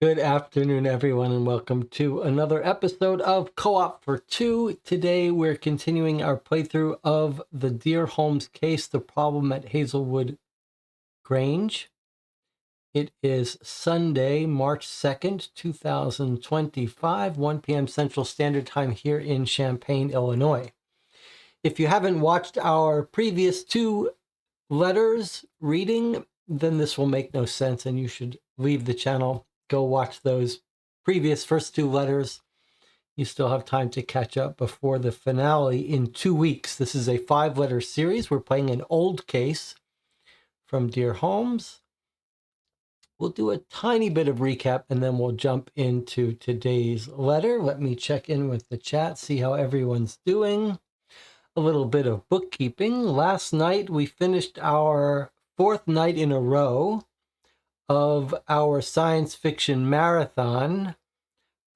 Good afternoon, everyone, and welcome to another episode of Co-op for Two. Today, we're continuing our playthrough of the Dear Holmes case, The Problem at Hazlewood Grange. It is Sunday, March 2nd, 2025, 1 p.m. Central Standard Time here in Champaign, Illinois. If you haven't watched our previous two letters reading, then this will make no sense and you should leave the channel. Go watch those previous first two letters. You still have time to catch up before the finale in 2 weeks. This is a 5-letter series. We're playing an old case from Dear Holmes. We'll do a tiny bit of recap and then we'll jump into today's letter. Let me check in with the chat, see how everyone's doing. A little bit of bookkeeping. Last night we finished our 4th night in a row of our science fiction marathon,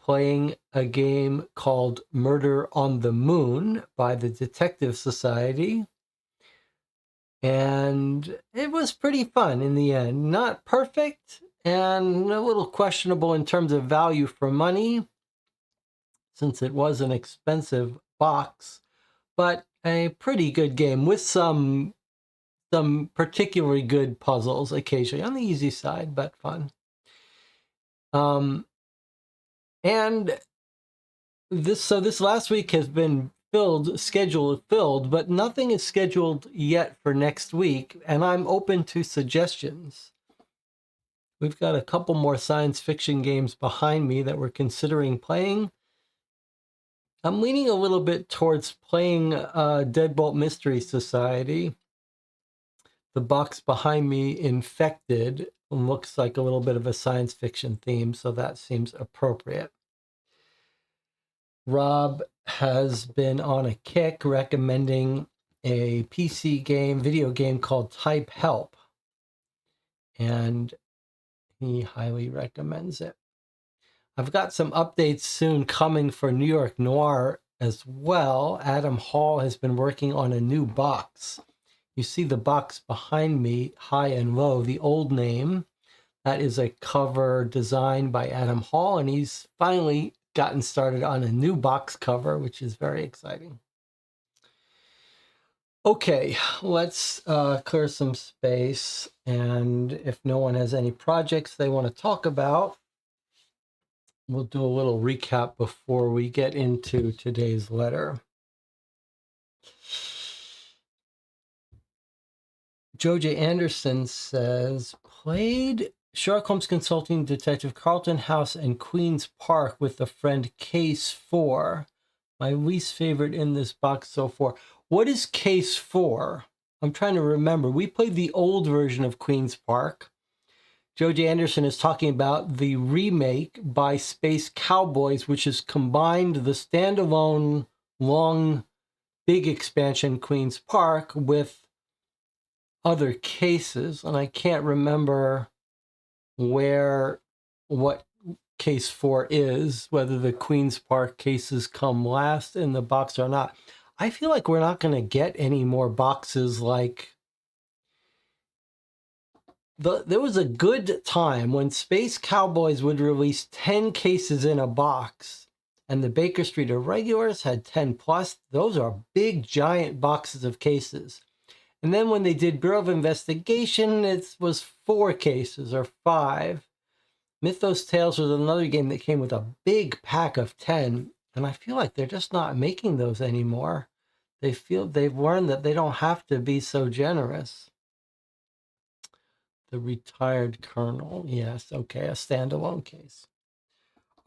playing a game called Murder on the Moon by the Detective Society. And it was pretty fun in the end. Not perfect and a little questionable in terms of value for money, since it was an expensive box, but a pretty good game with some particularly good puzzles occasionally, on the easy side, but fun. And this last week has been scheduled filled, but nothing is scheduled yet for next week, and I'm open to suggestions. We've got a couple more science fiction games behind me that we're considering playing. I'm leaning a little bit towards playing Deadbolt Mystery Society. The box behind me, Infected, looks like a little bit of a science fiction theme, so that seems appropriate. Rob has been on a kick recommending a PC game, video game called Type Help, and he highly recommends it. I've got some updates soon coming for New York Noir as well. Adam Hall has been working on a new box. You see the box behind me, High and Low, the old name. That is a cover designed by Adam Hall, and he's finally gotten started on a new box cover, which is very exciting. Okay, let's clear some space, and if no one has any projects they want to talk about, we'll do a little recap before we get into today's letter. Joe J. Anderson says, played Sherlock Holmes Consulting Detective Carlton House and Queen's Park with a friend Case 4. My least favorite in this box so far. What is Case 4? I'm trying to remember. We played the old version of Queen's Park. Joe J. Anderson is talking about the remake by Space Cowboys, which has combined the standalone long, big expansion Queen's Park with other cases, and I can't remember what case 4 is, whether the Queen's Park cases come last in the box or not. I feel like we're not going to get any more boxes like there was a good time when Space Cowboys would release 10 cases in a box, and the Baker Street Irregulars had 10 plus. Those are big, giant boxes of cases. And then when they did Bureau of Investigation, it was 4 cases or 5. Mythos Tales was another game that came with a big pack of 10. And I feel like they're just not making those anymore. They've learned that they don't have to be so generous. The Retired Colonel. Yes, okay, a standalone case.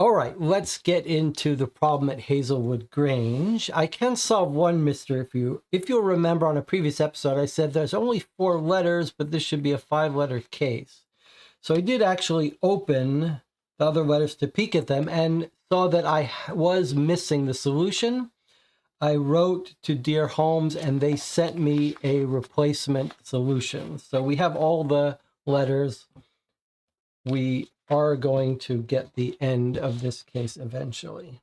All right, let's get into the problem at Hazlewood Grange. I can solve one mystery if you'll remember on a previous episode, I said there's only 4 letters, but this should be a 5-letter case. So I did actually open the other letters to peek at them and saw that I was missing the solution. I wrote to Dear Holmes and they sent me a replacement solution. So we have all the letters. We are going to get the end of this case eventually.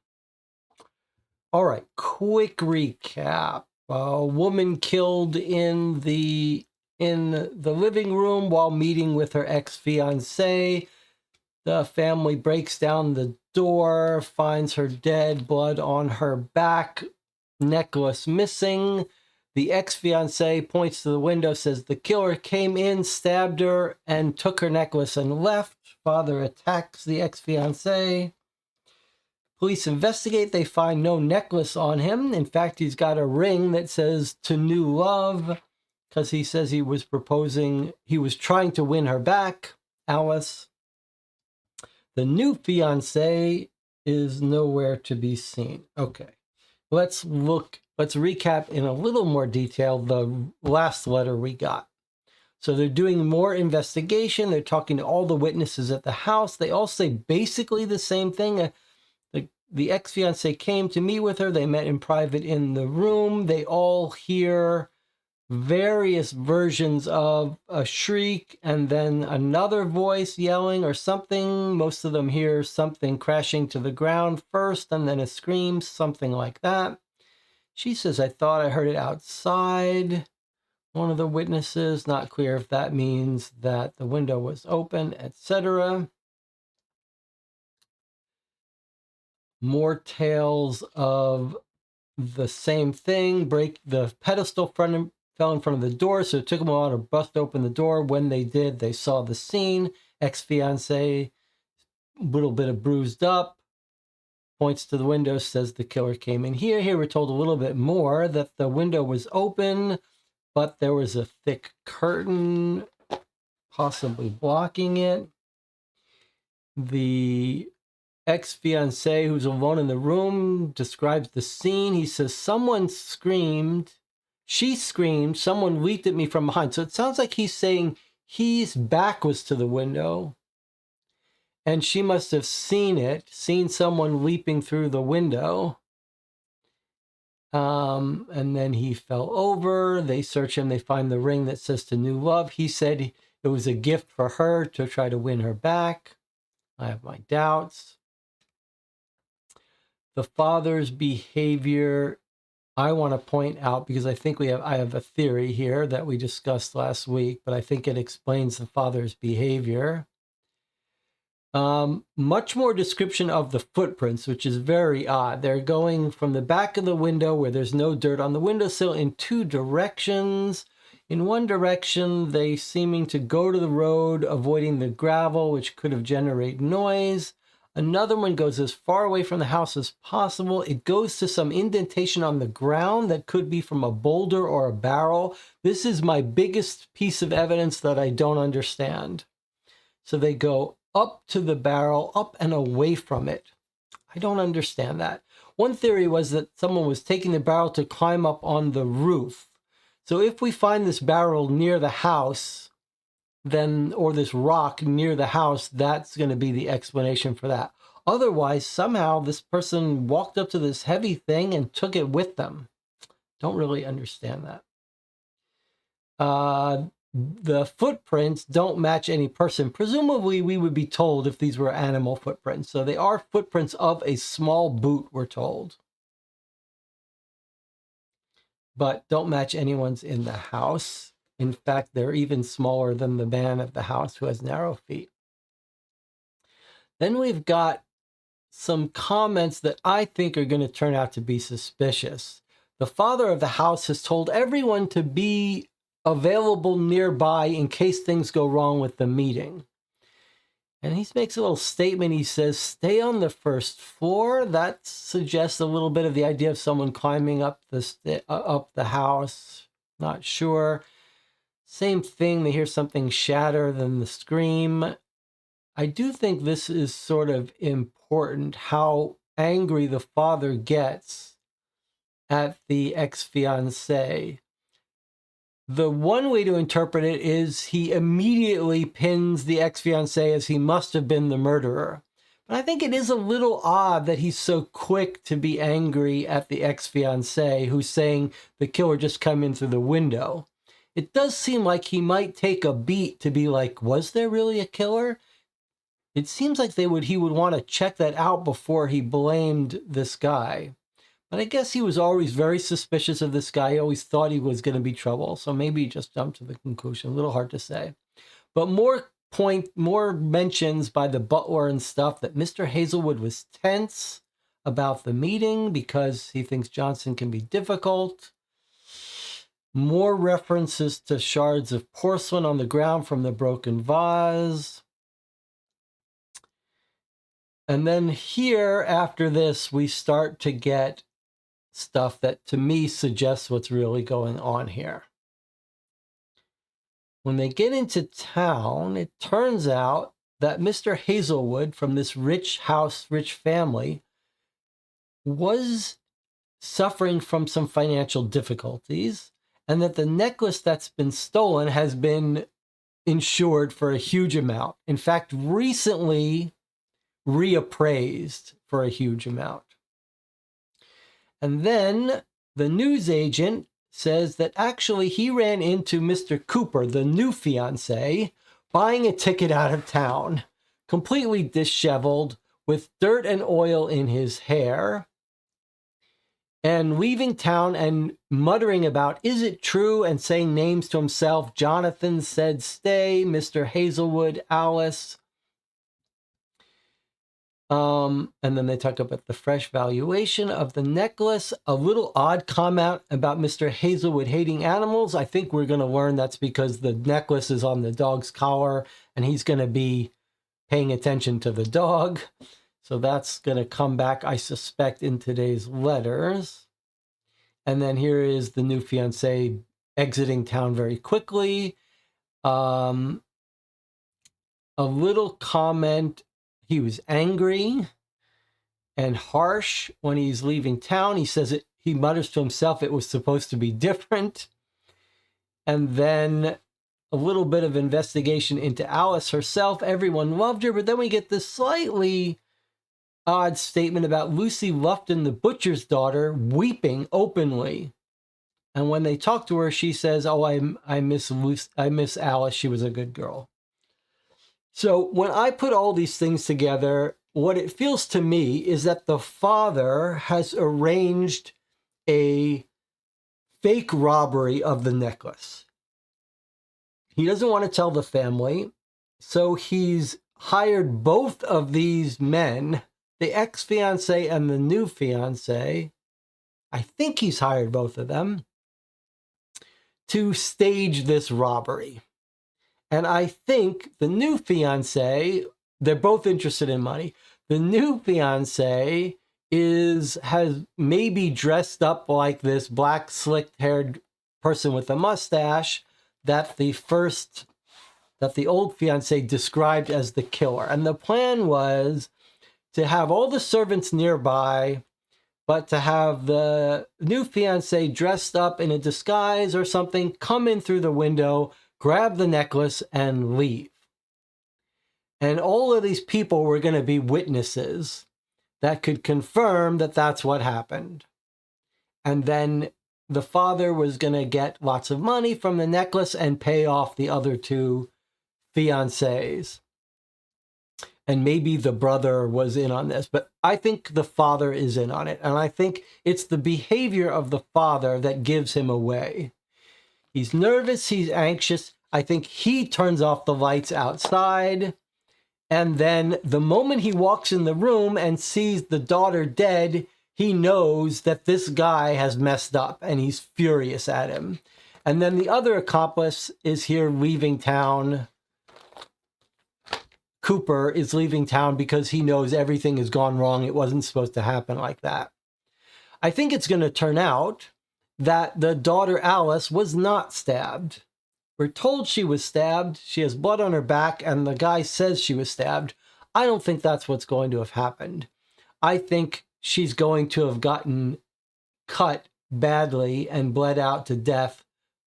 All right, quick recap. A woman killed in the living room while meeting with her ex-fiancé. The family breaks down the door, finds her dead, blood on her back, necklace missing. The ex-fiance points to the window, says the killer came in, stabbed her, and took her necklace and left. Father attacks the ex-fiance. Police investigate. They find no necklace on him. In fact, he's got a ring that says "to new love," because he says he was trying to win her back, Alice. The new fiance is nowhere to be seen. Okay, let's recap in a little more detail the last letter we got. So they're doing more investigation. They're talking to all the witnesses at the house. They all say basically the same thing. The ex-fiance came to meet with her. They met in private in the room. They all hear various versions of a shriek and then another voice yelling or something. Most of them hear something crashing to the ground first and then a scream, something like that. She says, I thought I heard it outside. One of the witnesses, not clear if that means that the window was open, etc. More tales of the same thing. The pedestal fell in front of the door, so it took them a while to bust open the door. When they did, they saw the scene. Ex-fiance, a little bit of bruised up, points to the window, says the killer came in here. Here we're told a little bit more, that the window was open, but there was a thick curtain possibly blocking it. The ex-fiance, who's alone in the room, describes the scene. He says, someone screamed. She screamed. Someone leaped at me from behind. So it sounds like he's saying his back was to the window, and she must have seen someone leaping through the window. And then he fell over. They search him. They find the ring that says "to new love." He said it was a gift for her to try to win her back. I have my doubts. The father's behavior, I want to point out, because I think I have a theory here that we discussed last week, but I think it explains the father's behavior. Much more description of the footprints, which is very odd. They're going from the back of the window where there's no dirt on the windowsill in two directions. In one direction, they seeming to go to the road, avoiding the gravel, which could have generated noise. Another one goes as far away from the house as possible. It goes to some indentation on the ground that could be from a boulder or a barrel. This is my biggest piece of evidence that I don't understand. So they go up to the barrel, up and away from it. I don't understand that. One theory was that someone was taking the barrel to climb up on the roof. So if we find this barrel near the house, or this rock near the house, that's going to be the explanation for that. Otherwise, somehow this person walked up to this heavy thing and took it with them. Don't really understand that. The footprints don't match any person. Presumably, we would be told if these were animal footprints. So they are footprints of a small boot, we're told. But don't match anyone's in the house. In fact, they're even smaller than the man at the house who has narrow feet. Then we've got some comments that I think are going to turn out to be suspicious. The father of the house has told everyone to be available nearby in case things go wrong with the meeting. And he makes a little statement. He says, stay on the first floor. That suggests a little bit of the idea of someone climbing up the house. Not sure. Same thing. They hear something shatter, then the scream. I do think this is sort of important, how angry the father gets at the ex-fiancée. The one way to interpret it is he immediately pins the ex-fiancée as he must have been the murderer. But I think it is a little odd that he's so quick to be angry at the ex-fiancée who's saying the killer just came in through the window. It does seem like he might take a beat to be like, was there really a killer? It seems like he would want to check that out before he blamed this guy. But I guess he was always very suspicious of this guy. He always thought he was going to be trouble. So maybe he just jumped to the conclusion. A little hard to say. But more more mentions by the butler and stuff that Mr. Hazlewood was tense about the meeting because he thinks Johnson can be difficult. More references to shards of porcelain on the ground from the broken vase. And then here, after this, we start to get stuff that, to me, suggests what's really going on here. When they get into town, it turns out that Mr. Hazlewood, from this rich house, rich family, was suffering from some financial difficulties, and that the necklace that's been stolen has been insured for a huge amount. In fact, recently reappraised for a huge amount. And then the news agent says that actually he ran into Mr. Cooper, the new fiancé, buying a ticket out of town, completely disheveled, with dirt and oil in his hair, and leaving town and muttering about, is it true? And saying names to himself. Jonathan said stay, Mr. Hazlewood, Alice. And then they talk about the fresh valuation of the necklace. A little odd comment about Mr. Hazlewood hating animals. I think we're going to learn that's because the necklace is on the dog's collar and he's going to be paying attention to the dog. So that's going to come back, I suspect, in today's letters. And then here is the new fiancé exiting town very quickly. A little comment. He was angry and harsh when he's leaving town. He says it, he mutters to himself, it was supposed to be different. And then a little bit of investigation into Alice herself. Everyone loved her, but then we get this slightly odd statement about Lucy Lufton, the butcher's daughter, weeping openly. And when they talk to her, she says, oh, I miss Alice. She was a good girl. So when I put all these things together, what it feels to me is that the father has arranged a fake robbery of the necklace. He doesn't want to tell the family, so he's hired both of these men, the ex-fiancé and the new fiancé. I think he's hired both of them to stage this robbery. And I think the new fiancé, they're both interested in money. The new fiancé has maybe dressed up like this black slick-haired person with a mustache that the old fiancé described as the killer. And the plan was to have all the servants nearby, but to have the new fiancé dressed up in a disguise or something, come in through the window, grab the necklace, and leave. And all of these people were going to be witnesses that could confirm that that's what happened. And then the father was going to get lots of money from the necklace and pay off the other two fiancés. And maybe the brother was in on this, but I think the father is in on it. And I think it's the behavior of the father that gives him away. He's nervous, he's anxious. I think he turns off the lights outside. And then the moment he walks in the room and sees the daughter dead, he knows that this guy has messed up and he's furious at him. And then the other accomplice is here leaving town. Cooper is leaving town because he knows everything has gone wrong. It wasn't supposed to happen like that. I think it's going to turn out that the daughter Alice was not stabbed. We're told she was stabbed. She has blood on her back, and the guy says she was stabbed. I don't think that's what's going to have happened. I think she's going to have gotten cut badly and bled out to death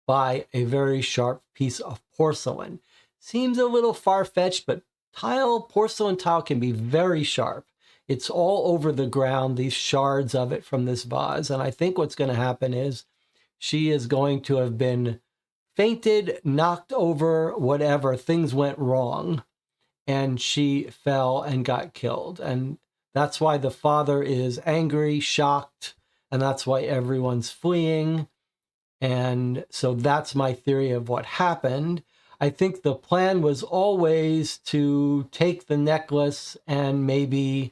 by a very sharp piece of porcelain. Seems a little far-fetched, but porcelain tile can be very sharp. It's all over the ground, these shards of it from this vase. And I think what's going to happen is she is going to have been fainted, knocked over, whatever. Things went wrong, and she fell and got killed. And that's why the father is angry, shocked, and that's why everyone's fleeing. And so that's my theory of what happened. I think the plan was always to take the necklace, and maybe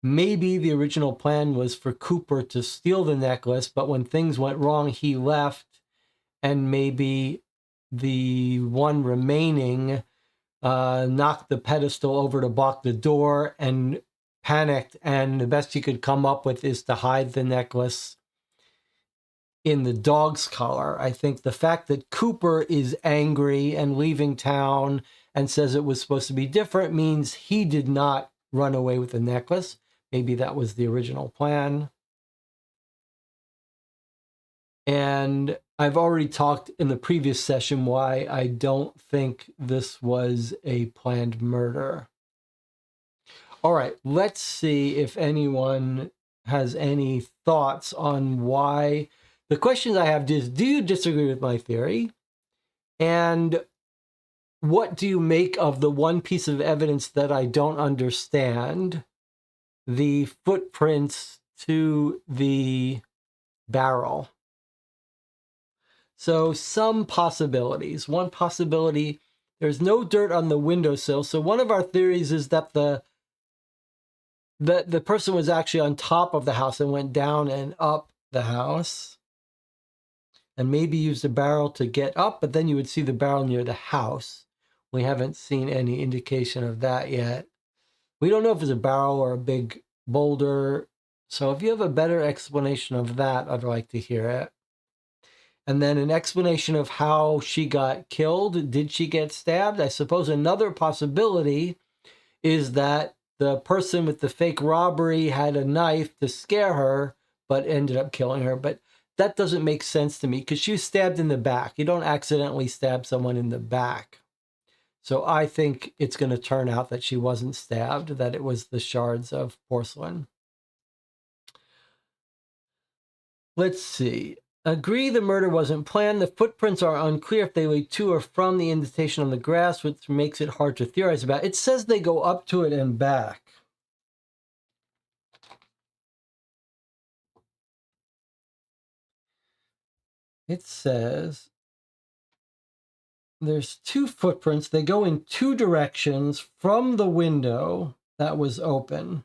the original plan was for Cooper to steal the necklace, but when things went wrong, he left, and maybe the one remaining knocked the pedestal over to block the door and panicked, and the best he could come up with is to hide the necklace in the dog's collar. I think the fact that Cooper is angry and leaving town and says it was supposed to be different means he did not run away with the necklace. Maybe that was the original plan. And I've already talked in the previous session why I don't think this was a planned murder. All right, let's see if anyone has any thoughts on why. The questions I have is, do you disagree with my theory? And what do you make of the one piece of evidence that I don't understand? The footprints to the barrel. So some possibilities. One possibility, there's no dirt on the windowsill. So one of our theories is that the person was actually on top of the house and went down and up the house, and maybe used a barrel to get up, but then you would see the barrel near the house. We haven't seen any indication of that yet. We don't know if it's a barrel or a big boulder. So if you have a better explanation of that, I'd like to hear it. And then an explanation of how she got killed. Did she get stabbed? I suppose another possibility is that the person with the fake robbery had a knife to scare her, but ended up killing her. But that doesn't make sense to me because she was stabbed in the back. You don't accidentally stab someone in the back. So I think it's going to turn out that she wasn't stabbed, that it was the shards of porcelain. Let's see. Agree the murder wasn't planned. The footprints are unclear if they lead to or from the indentation on the grass, which makes it hard to theorize about. It says they go up to it and back. It says there's two footprints. They go in two directions from the window that was open.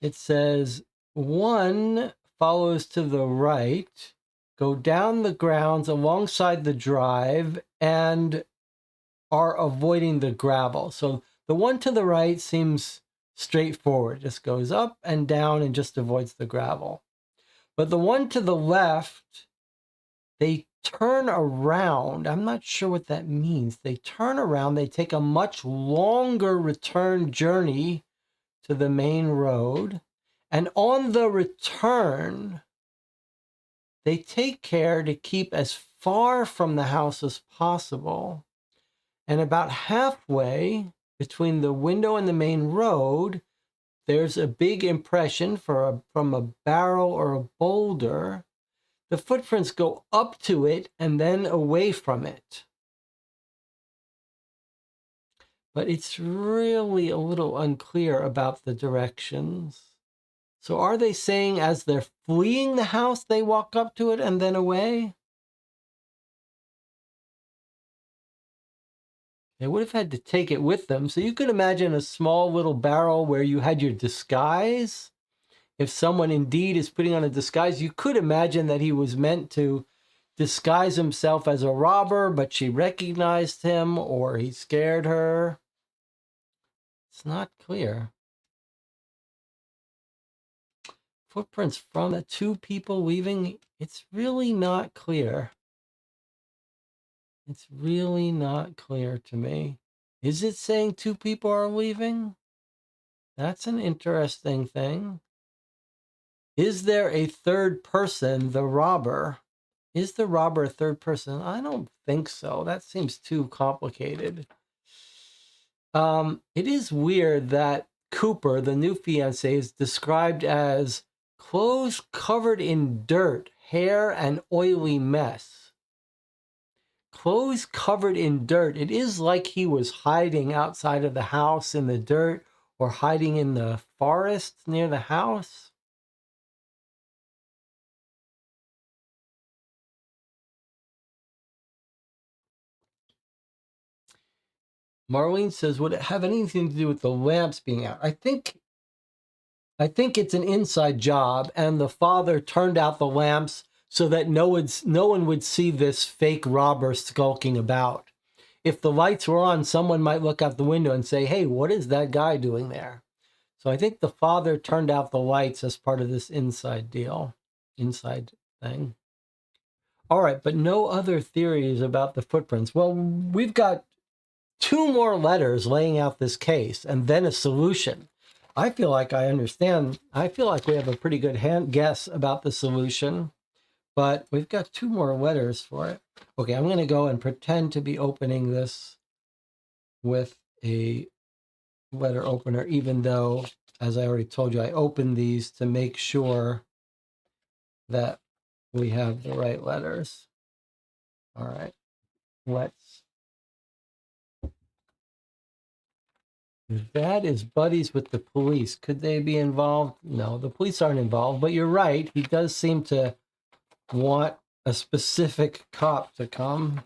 It says one follows to the right, go down the grounds alongside the drive, and are avoiding the gravel. So the one to the right seems straightforward, just goes up and down and just avoids the gravel. But the one to the left, they turn around. I'm not sure what that means. They turn around, they take a much longer return journey to the main road. And on the return, they take care to keep as far from the house as possible. And about halfway between the window and the main road, there's a big impression from a barrel or a boulder. The footprints go up to it and then away from it. But it's really a little unclear about the directions. So are they saying as they're fleeing the house, they walk up to it and then away? They would have had to take it with them. So you could imagine a small little barrel where you had your disguise. If someone indeed is putting on a disguise, you could imagine that he was meant to disguise himself as a robber, but she recognized him or he scared her. It's not clear. Footprints from the two people leaving, it's really not clear. It's really not clear to me. Is it saying two people are leaving? That's an interesting thing. Is there a third person, the robber? Is the robber a third person? I don't think so. That seems too complicated. It is weird that Cooper, the new fiancé, is described as clothes covered in dirt, hair, and oily mess. Clothes covered in dirt. It is like he was hiding outside of the house in the dirt or hiding in the forest near the house. Marlene says, would it have anything to do with the lamps being out? I think it's an inside job, and the father turned out the lamps so that no one would see this fake robber skulking about. If the lights were on, someone might look out the window and say, hey, what is that guy doing there? So I think the father turned out the lights as part of this inside thing. All right, but no other theories about the footprints. Well, we've got 2 more letters laying out this case and then a solution. I feel like I understand. I feel like we have a pretty good guess about the solution, but we've got 2 more letters for it. Okay, I'm going to go and pretend to be opening this with a letter opener, even though, as I already told you, I opened these to make sure that we have the right letters. All right, let's. That is buddies with the police. Could they be involved? No, the police aren't involved, but you're right. He does seem to want a specific cop to come.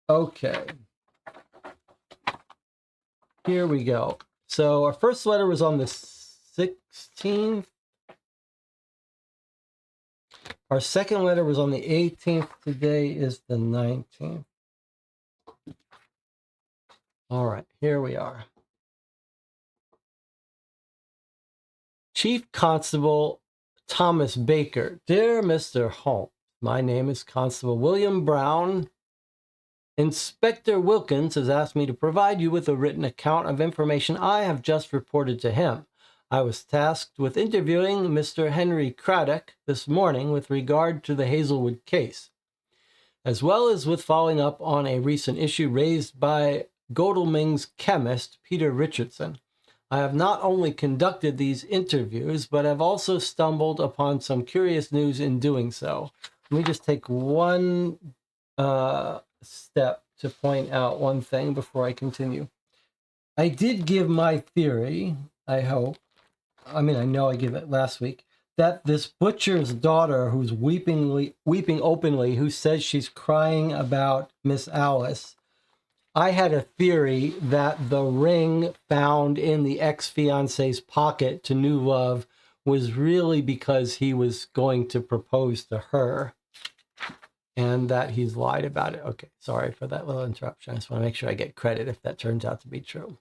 Okay. Here we go. So our first letter was on the 16th. Our second letter was on the 18th. Today is the 19th. All right, here we are. Chief Constable Thomas Baker. Dear Mr. Holmes, my name is Constable William Brown. Inspector Wilkins has asked me to provide you with a written account of information I have just reported to him. I was tasked with interviewing Mr. Henry Craddock this morning with regard to the Hazlewood case, as well as with following up on a recent issue raised by Godalming's chemist, Peter Richardson. I have not only conducted these interviews, but have also stumbled upon some curious news in doing so. Let me just take one step to point out one thing before I continue. I did give my theory, I hope. I know I gave it last week, that this butcher's daughter, who's weeping openly, who says she's crying about Miss Alice, I had a theory that the ring found in the ex-fiance's pocket to New Love was really because he was going to propose to her, and that he's lied about it. Okay, sorry for that little interruption. I just want to make sure I get credit if that turns out to be true.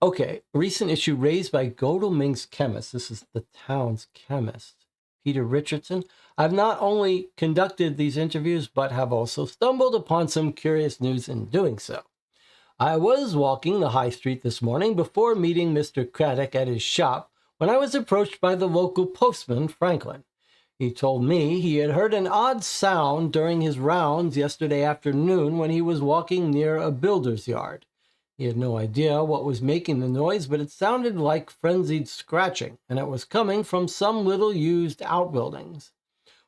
Okay, recent issue raised by Godalming's chemist. This is the town's chemist, Peter Richardson. I've not only conducted these interviews, but have also stumbled upon some curious news in doing so. I was walking the high street this morning before meeting Mr. Craddock at his shop when I was approached by the local postman, Franklin. He told me he had heard an odd sound during his rounds yesterday afternoon when he was walking near a builder's yard. He had no idea what was making the noise, but it sounded like frenzied scratching, and it was coming from some little used outbuildings.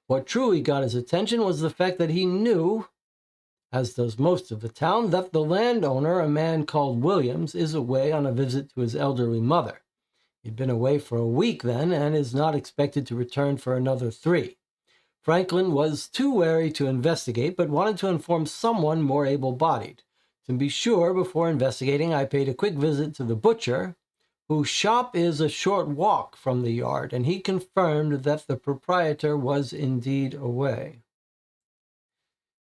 What truly got his attention was the fact that he knew, as does most of the town, that the landowner, a man called Williams, is away on a visit to his elderly mother. He'd been away for a week then, and is not expected to return for another 3. Franklin was too wary to investigate, but wanted to inform someone more able-bodied. To be sure, before investigating, I paid a quick visit to the butcher, whose shop is a short walk from the yard, and he confirmed that the proprietor was indeed away.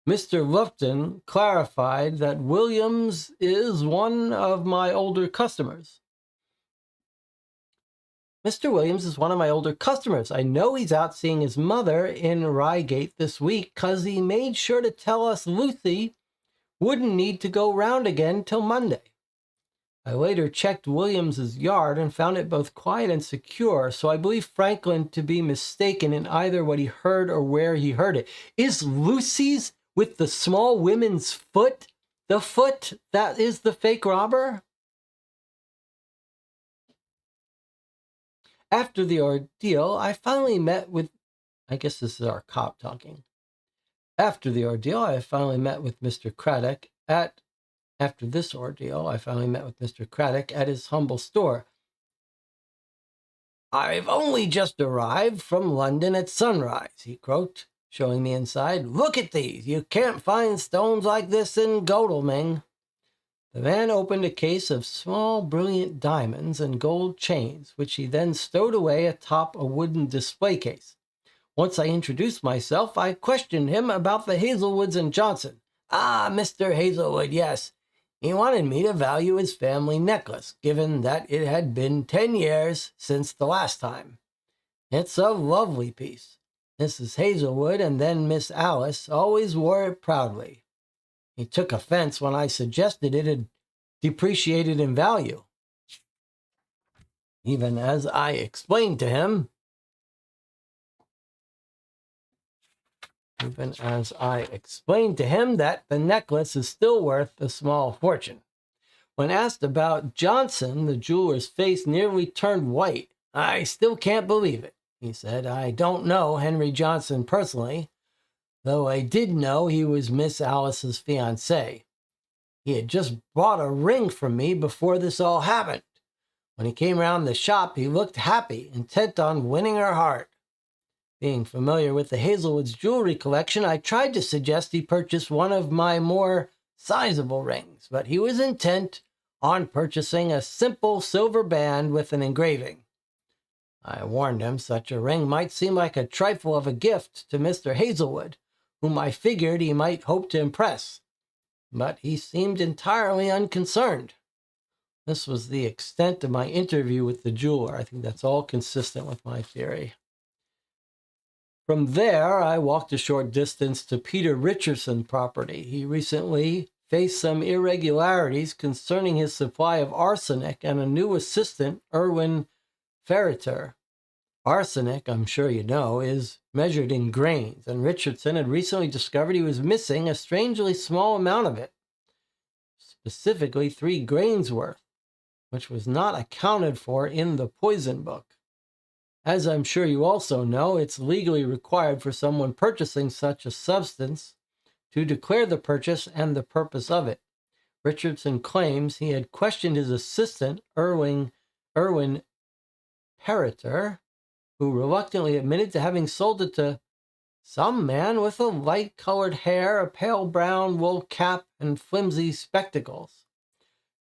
Mr. Lufton clarified that Williams is one of my older customers. Mr. Williams is one of my older customers. I know he's out seeing his mother in Reigate this week, 'cause he made sure to tell us Lucy wouldn't need to go round again till Monday. I later checked Williams's yard and found it both quiet and secure, so I believe Franklin to be mistaken in either what he heard or where he heard it. Is Lucy's with the small women's foot the foot that is the fake robber? After the ordeal, I finally met with, I guess this is our cop talking. After the ordeal, I finally met with Mr. Craddock After this ordeal, I finally met with Mr. Craddock at his humble store. I've only just arrived from London at sunrise, he croaked. showing me inside. "Look at these. You can't find stones like this in Godalming." The man opened a case of small, brilliant diamonds and gold chains, which he then stowed away atop a wooden display case. Once I introduced myself, I questioned him about the Hazlewoods and Johnson. "Ah, Mr. Hazlewood, yes. He wanted me to value his family necklace, given that it had been 10 years since the last time. It's a lovely piece. Mrs. Hazlewood and then Miss Alice always wore it proudly. He took offense when I suggested it had depreciated in value. Even as I explained to him that the necklace is still worth a small fortune. When asked about Johnson, the jeweler's face nearly turned white. "I still can't believe it," he said. "I don't know Henry Johnson personally, though I did know he was Miss Alice's fiancé. He had just bought a ring from me before this all happened. When he came round the shop, he looked happy, intent on winning her heart. Being familiar with the Hazlewood's jewelry collection, I tried to suggest he purchase one of my more sizable rings, but he was intent on purchasing a simple silver band with an engraving. I warned him such a ring might seem like a trifle of a gift to Mr. Hazlewood, whom I figured he might hope to impress, but he seemed entirely unconcerned." This was the extent of my interview with the jeweler. I think that's all consistent with my theory. From there, I walked a short distance to Peter Richardson's property. He recently faced some irregularities concerning his supply of arsenic and a new assistant, Erwin Ferreter. Arsenic, I'm sure you know, is measured in grains, and Richardson had recently discovered he was missing a strangely small amount of it, specifically 3 grains worth, which was not accounted for in the poison book. As I'm sure you also know, it's legally required for someone purchasing such a substance to declare the purchase and the purpose of it. Richardson claims he had questioned his assistant, Erwin Ferreter, who reluctantly admitted to having sold it to some man with a light-colored hair, a pale brown wool cap, and flimsy spectacles.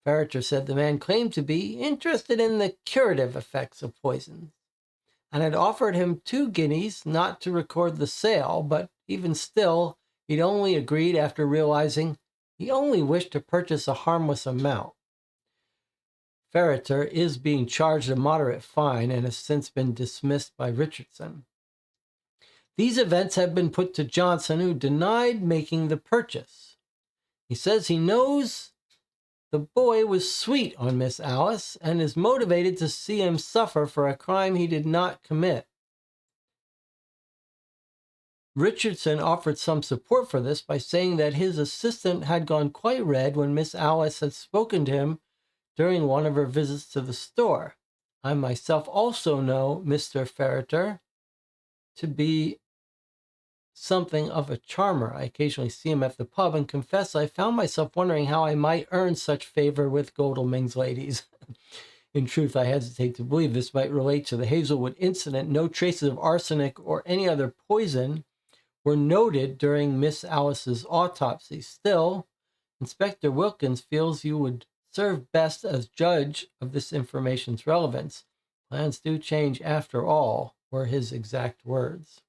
Ferreter said the man claimed to be interested in the curative effects of poisons, and had offered him 2 guineas not to record the sale, but even still, he'd only agreed after realizing he only wished to purchase a harmless amount. Ferreter is being charged a moderate fine and has since been dismissed by Richardson. These events have been put to Johnson, who denied making the purchase. He says he knows the boy was sweet on Miss Alice and is motivated to see him suffer for a crime he did not commit. Richardson offered some support for this by saying that his assistant had gone quite red when Miss Alice had spoken to him during one of her visits to the store. I myself also know Mr. Ferreter to be something of a charmer. I occasionally see him at the pub and confess I found myself wondering how I might earn such favor with Godalming's ladies. In truth, I hesitate to believe this might relate to the Hazlewood incident. No traces of arsenic or any other poison were noted during Miss Alice's autopsy. Still, Inspector Wilkins feels you would serve best as judge of this information's relevance. Plans do change after all, were his exact words.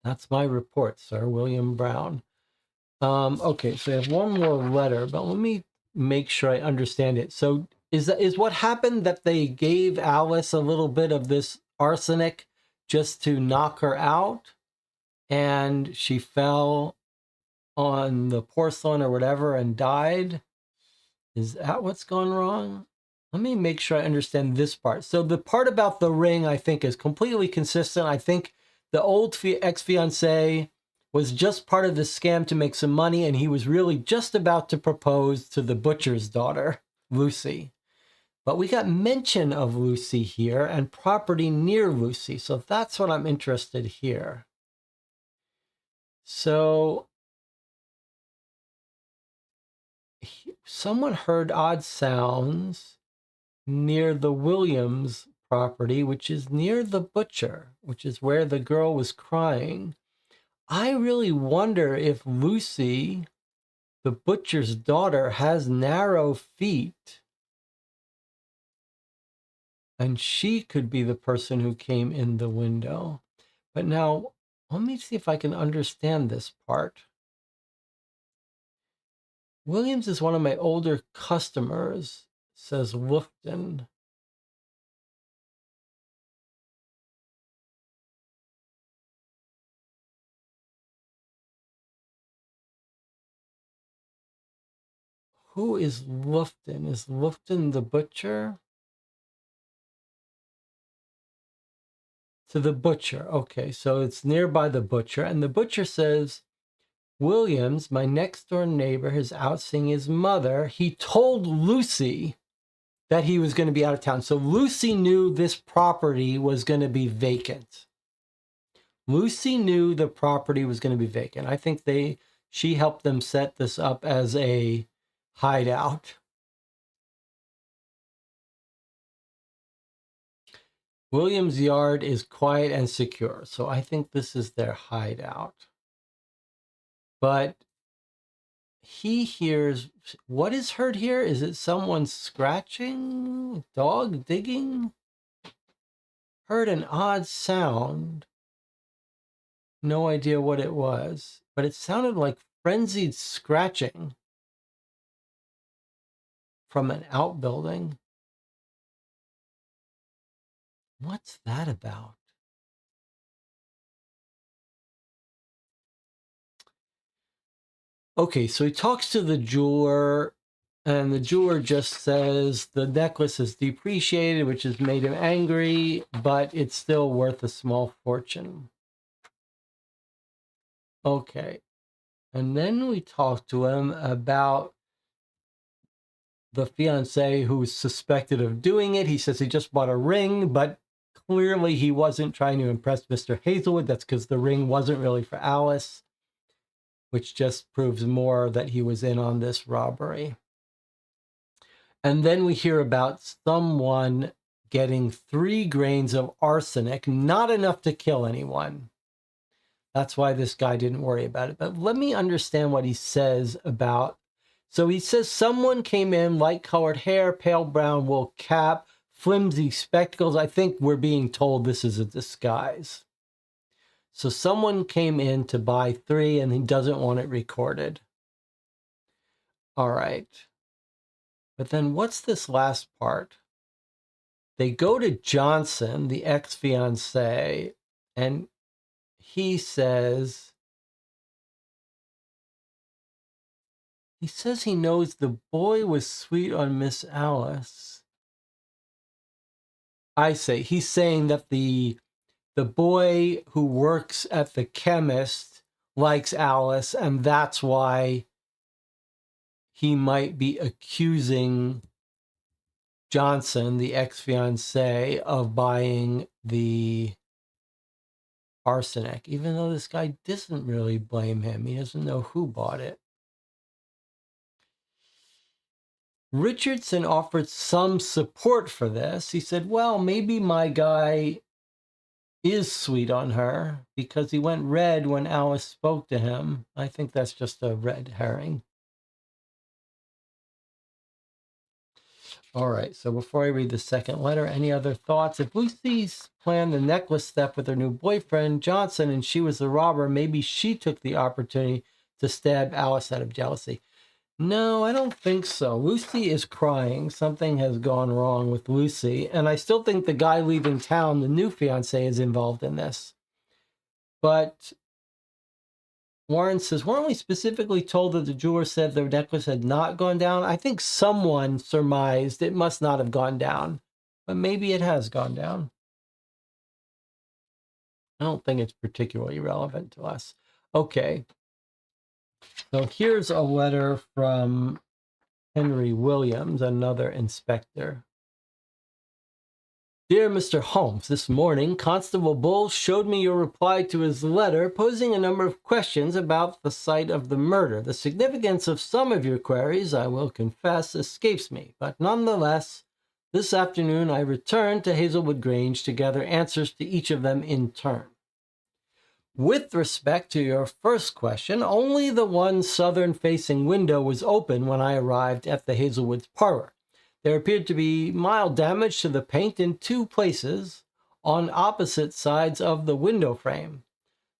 That's my report, Sir William Brown. Okay, so I have one more letter, but let me make sure I understand it. So is what happened that they gave Alice a little bit of this arsenic just to knock her out, and she fell on the porcelain or whatever and died? Is that what's gone wrong? Let me make sure I understand this part. So the part about the ring, I think, is completely consistent. I think the old ex-fiancé was just part of the scam to make some money, and he was really just about to propose to the butcher's daughter, Lucy. But we got mention of Lucy here and property near Lucy, so that's what I'm interested here. So someone heard odd sounds near the Williams property, which is near the butcher, which is where the girl was crying. I really wonder if Lucy, the butcher's daughter, has narrow feet. And she could be the person who came in the window. But now, let me see if I can understand this part. Williams is one of my older customers, says Lufton. Who is Lufton? Is Lufton the butcher? To the butcher. Okay, so it's nearby the butcher. And the butcher says, Williams, my next door neighbor, is out seeing his mother. He told Lucy that he was going to be out of town. So Lucy knew this property was going to be vacant. Lucy knew the property was going to be vacant. I think she helped them set this up as a hideout. William's yard is quiet and secure, so I think this is their hideout. But he hears, what is heard here? Is it someone scratching? Dog digging? Heard an odd sound. No idea what it was, but it sounded like frenzied scratching from an outbuilding. What's that about? Okay, so he talks to the jeweler, and the jeweler just says the necklace is depreciated, which has made him angry, but it's still worth a small fortune. Okay, and then we talk to him about the fiancé who's suspected of doing it. He says he just bought a ring, but clearly he wasn't trying to impress Mr. Hazlewood. That's because the ring wasn't really for Alice, which just proves more that he was in on this robbery. And then we hear about someone getting 3 grains of arsenic, not enough to kill anyone. That's why this guy didn't worry about it. But let me understand what he says about. So he says someone came in, light-colored hair, pale brown wool cap, flimsy spectacles. I think we're being told this is a disguise. So someone came in to buy 3 and he doesn't want it recorded. All right. But then what's this last part? They go to Johnson, the ex-fiancé, and he says he knows the boy was sweet on Miss Alice. I say, he's saying that the boy who works at the chemist likes Alice, and that's why he might be accusing Johnson, the ex-fiancé, of buying the arsenic, even though this guy doesn't really blame him. He doesn't know who bought it. Richardson offered some support for this. He said, well, maybe my guy is sweet on her because he went red when Alice spoke to him. I think that's just a red herring. All right, so before I read the second letter, any other thoughts? If Lucy's planned the necklace theft with her new boyfriend, Johnson, and she was the robber, maybe she took the opportunity to stab Alice out of jealousy. No, I don't think so. Lucy is crying. Something has gone wrong with Lucy. And I still think the guy leaving town, the new fiancé, is involved in this. But Warren says, weren't we specifically told that the jeweler said the necklace had not gone down? I think someone surmised it must not have gone down. But maybe it has gone down. I don't think it's particularly relevant to us. Okay. So here's a letter from Henry Williams, another inspector. Dear Mr. Holmes, this morning, Constable Bull showed me your reply to his letter, posing a number of questions about the site of the murder. The significance of some of your queries, I will confess, escapes me, but nonetheless, this afternoon I returned to Hazlewood Grange to gather answers to each of them in turn. With respect to your first question, only the one southern-facing window was open when I arrived at the Hazlewood's parlor. There appeared to be mild damage to the paint in two places on opposite sides of the window frame.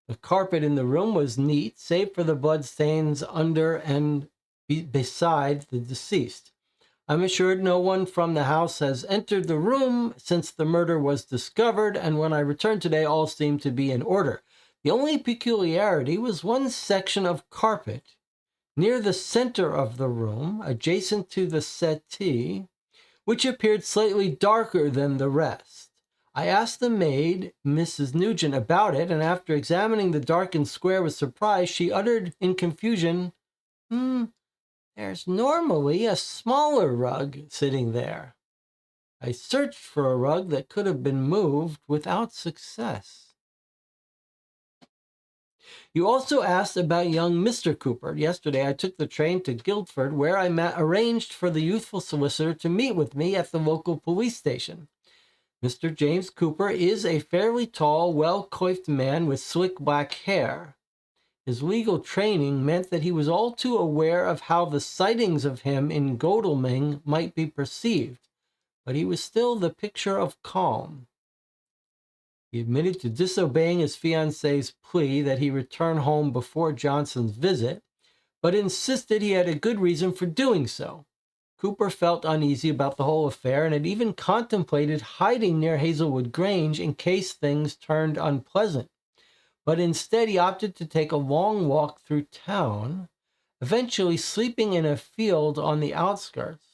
The carpet in the room was neat, save for the blood stains under and beside the deceased. I'm assured no one from the house has entered the room since the murder was discovered, and when I returned today, all seemed to be in order. The only peculiarity was one section of carpet near the center of the room, adjacent to the settee, which appeared slightly darker than the rest. I asked the maid, Mrs. Nugent, about it, and after examining the darkened square with surprise, she uttered in confusion, there's normally a smaller rug sitting there. I searched for a rug that could have been moved without success. You also asked about young Mr. Cooper. Yesterday, I took the train to Guildford, where I arranged for the youthful solicitor to meet with me at the local police station. Mr. James Cooper is a fairly tall, well-coiffed man with slick black hair. His legal training meant that he was all too aware of how the sightings of him in Godalming might be perceived, but he was still the picture of calm. He admitted to disobeying his fiancée's plea that he return home before Johnson's visit, but insisted he had a good reason for doing so. Cooper felt uneasy about the whole affair and had even contemplated hiding near Hazlewood Grange in case things turned unpleasant. But instead he opted to take a long walk through town, eventually sleeping in a field on the outskirts.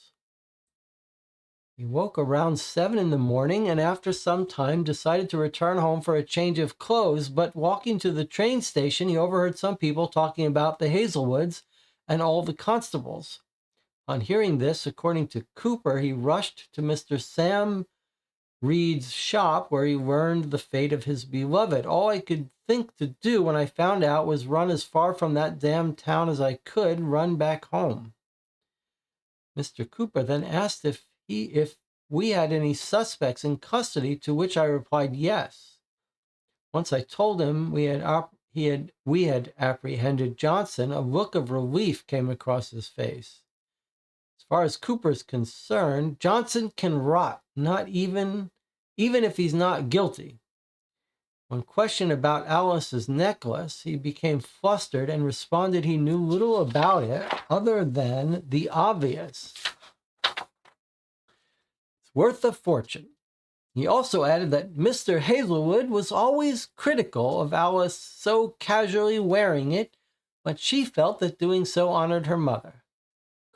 He woke around 7 in the morning and after some time decided to return home for a change of clothes, but walking to the train station, he overheard some people talking about the Hazlewoods and all the constables. On hearing this, according to Cooper, he rushed to Mr. Sam Reed's shop where he learned the fate of his beloved. All I could think to do when I found out was run as far from that damned town as I could, run back home. Mr. Cooper then asked if we had any suspects in custody, to which I replied yes. Once I told him we had apprehended Johnson, a look of relief came across his face. As far as Cooper's concerned, Johnson can rot, not even if he's not guilty. When questioned about Alice's necklace, he became flustered and responded he knew little about it other than the obvious. It's worth a fortune. He also added that Mr. Hazlewood was always critical of Alice so casually wearing it, but she felt that doing so honored her mother.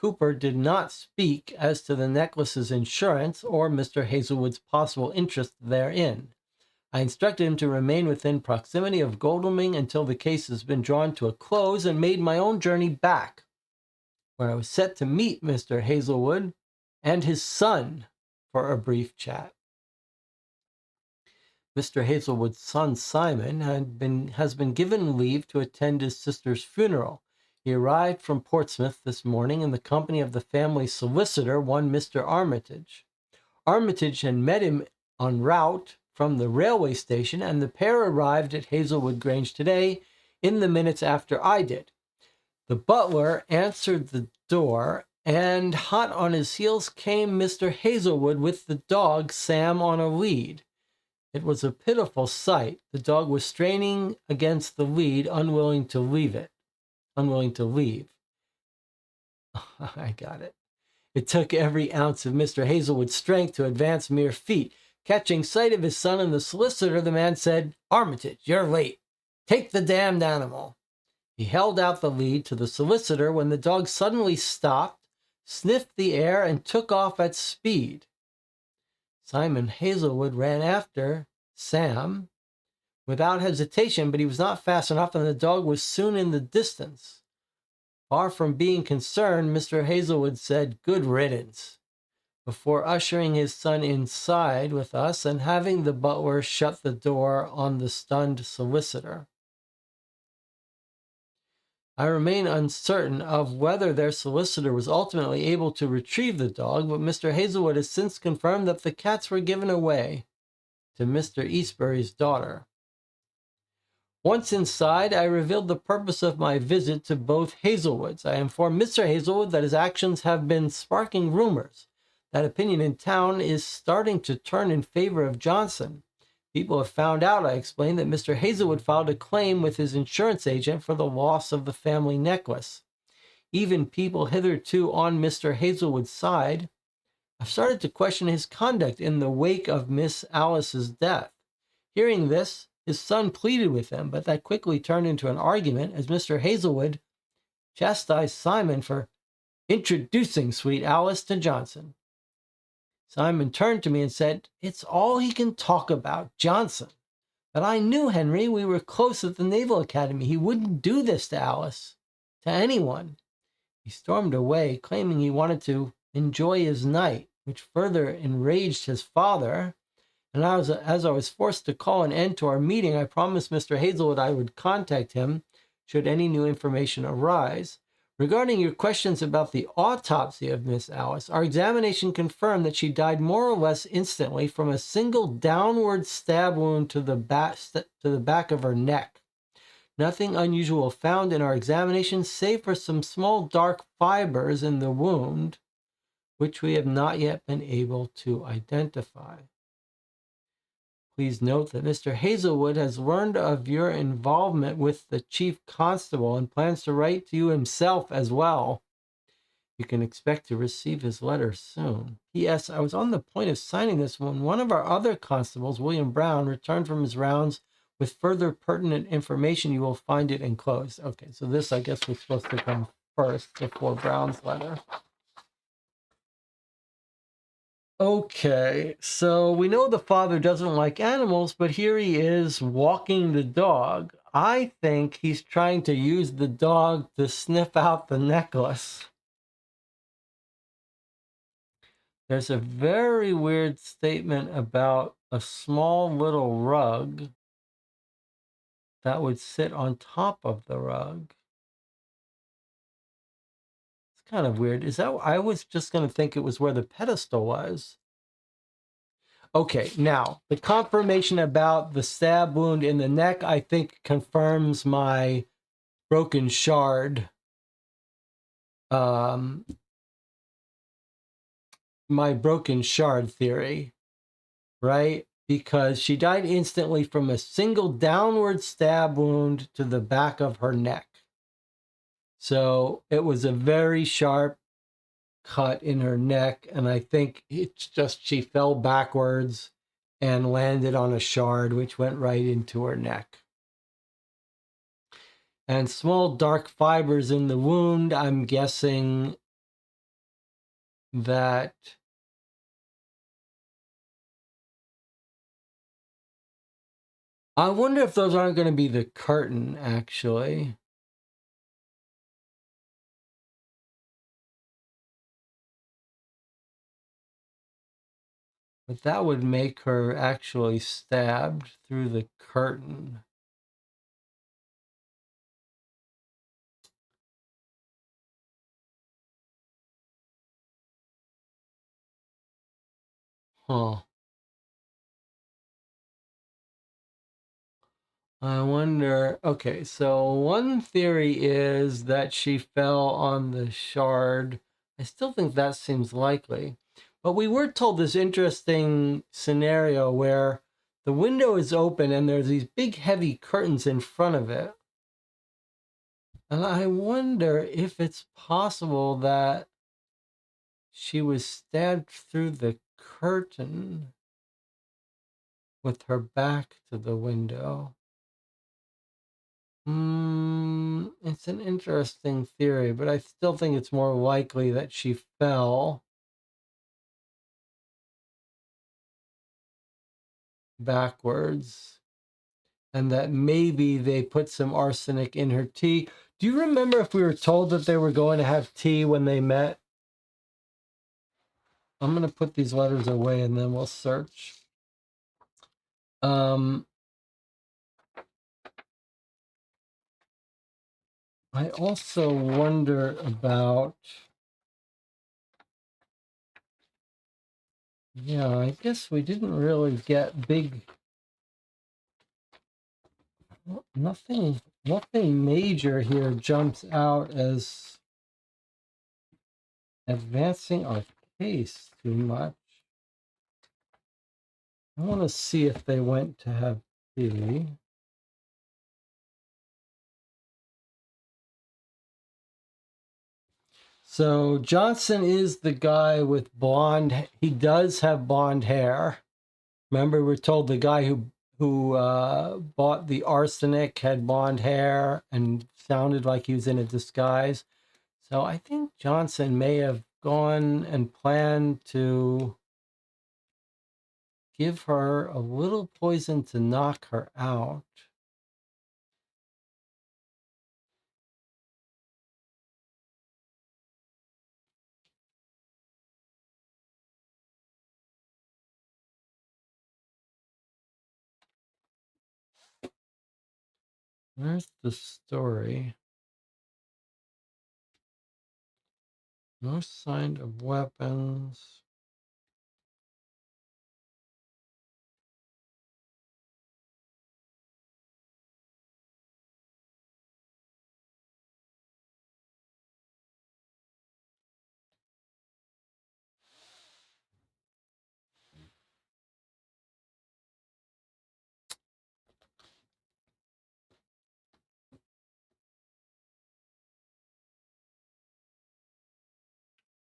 Cooper did not speak as to the necklace's insurance or Mr. Hazlewood's possible interest therein. I instructed him to remain within proximity of Godalming until the case has been drawn to a close and made my own journey back, where I was set to meet Mr. Hazlewood and his son for a brief chat. Mr. Hazlewood's son, Simon, has been given leave to attend his sister's funeral. He arrived from Portsmouth this morning in the company of the family solicitor, one Mr. Armitage. Armitage had met him en route from the railway station, and the pair arrived at Hazlewood Grange today in the minutes after I did. The butler answered the door, and hot on his heels came Mr. Hazlewood with the dog Sam on a lead. It was a pitiful sight. The dog was straining against the lead, unwilling to leave. I got it. It took every ounce of Mr. Hazlewood's strength to advance mere feet. Catching sight of his son and the solicitor, the man said, "Armitage, you're late. Take the damned animal." He held out the lead to the solicitor when the dog suddenly stopped, sniffed the air, and took off at speed. Simon Hazlewood ran after Sam without hesitation, but he was not fast enough, and the dog was soon in the distance. Far from being concerned, Mr. Hazlewood said, "Good riddance," before ushering his son inside with us and having the butler shut the door on the stunned solicitor. I remain uncertain of whether their solicitor was ultimately able to retrieve the dog, but Mr. Hazlewood has since confirmed that the cats were given away to Mr. Eastbury's daughter. Once inside, I revealed the purpose of my visit to both Hazlewoods. I informed Mr. Hazlewood that his actions have been sparking rumors. That opinion in town is starting to turn in favor of Johnson. People have found out, I explained, that Mr. Hazlewood filed a claim with his insurance agent for the loss of the family necklace. Even people hitherto on Mr. Hazlewood's side have started to question his conduct in the wake of Miss Alice's death. Hearing this, his son pleaded with him, but that quickly turned into an argument as Mr. Hazlewood chastised Simon for introducing sweet Alice to Johnson. Simon turned to me and said, "It's all he can talk about, Johnson. But I knew Henry. We were close at the Naval Academy. He wouldn't do this to Alice, to anyone." He stormed away, claiming he wanted to enjoy his night, which further enraged his father. And as I was forced to call an end to our meeting, I promised Mr. Hazlewood I would contact him should any new information arise. Regarding your questions about the autopsy of Miss Alice, our examination confirmed that she died more or less instantly from a single downward stab wound to the back of her neck. Nothing unusual found in our examination, save for some small dark fibers in the wound, which we have not yet been able to identify. Please note that Mr. Hazlewood has learned of your involvement with the chief constable and plans to write to you himself as well. You can expect to receive his letter soon. P.S. I was on the point of signing this when one of our other constables, William Brown, returned from his rounds with further pertinent information. You will find it enclosed. Okay, so this, I guess, was supposed to come first before Brown's letter. Okay, so we know the father doesn't like animals, but here he is walking the dog. I think he's trying to use the dog to sniff out the necklace. There's a very weird statement about a small little rug that would sit on top of the rug. It's kind of weird. Is that, I was just going to think it was where the pedestal was. Okay, now, the confirmation about the stab wound in the neck, I think, confirms my broken shard. My broken shard theory, right? Because she died instantly from a single downward stab wound to the back of her neck. So it was a very sharp cut in her neck, and I think it's just she fell backwards and landed on a shard, which went right into her neck. And small dark fibers in the wound, I'm guessing that I wonder if those aren't going to be the curtain, actually. But that would make her actually stabbed through the curtain. Huh. I wonder. Okay, so one theory is that she fell on the shard. I still think that seems likely. But we were told this interesting scenario where the window is open and there's these big heavy curtains in front of it. And I wonder if it's possible that she was stabbed through the curtain with her back to the window. It's an interesting theory, but I still think it's more likely that she fell backwards and that maybe they put some arsenic in her tea. Do you remember if we were told that they were going to have tea when they met? I'm going to put these letters away and then we'll search. I also wonder about, yeah, I guess we didn't really get big, Nothing major here jumps out as advancing our case too much. I want to see if they went to have tea. So Johnson is the guy with blonde. He does have blonde hair. Remember, we're told the guy who bought the arsenic had blonde hair and sounded like he was in a disguise. So I think Johnson may have gone and planned to give her a little poison to knock her out. Where's the story? No sign of weapons.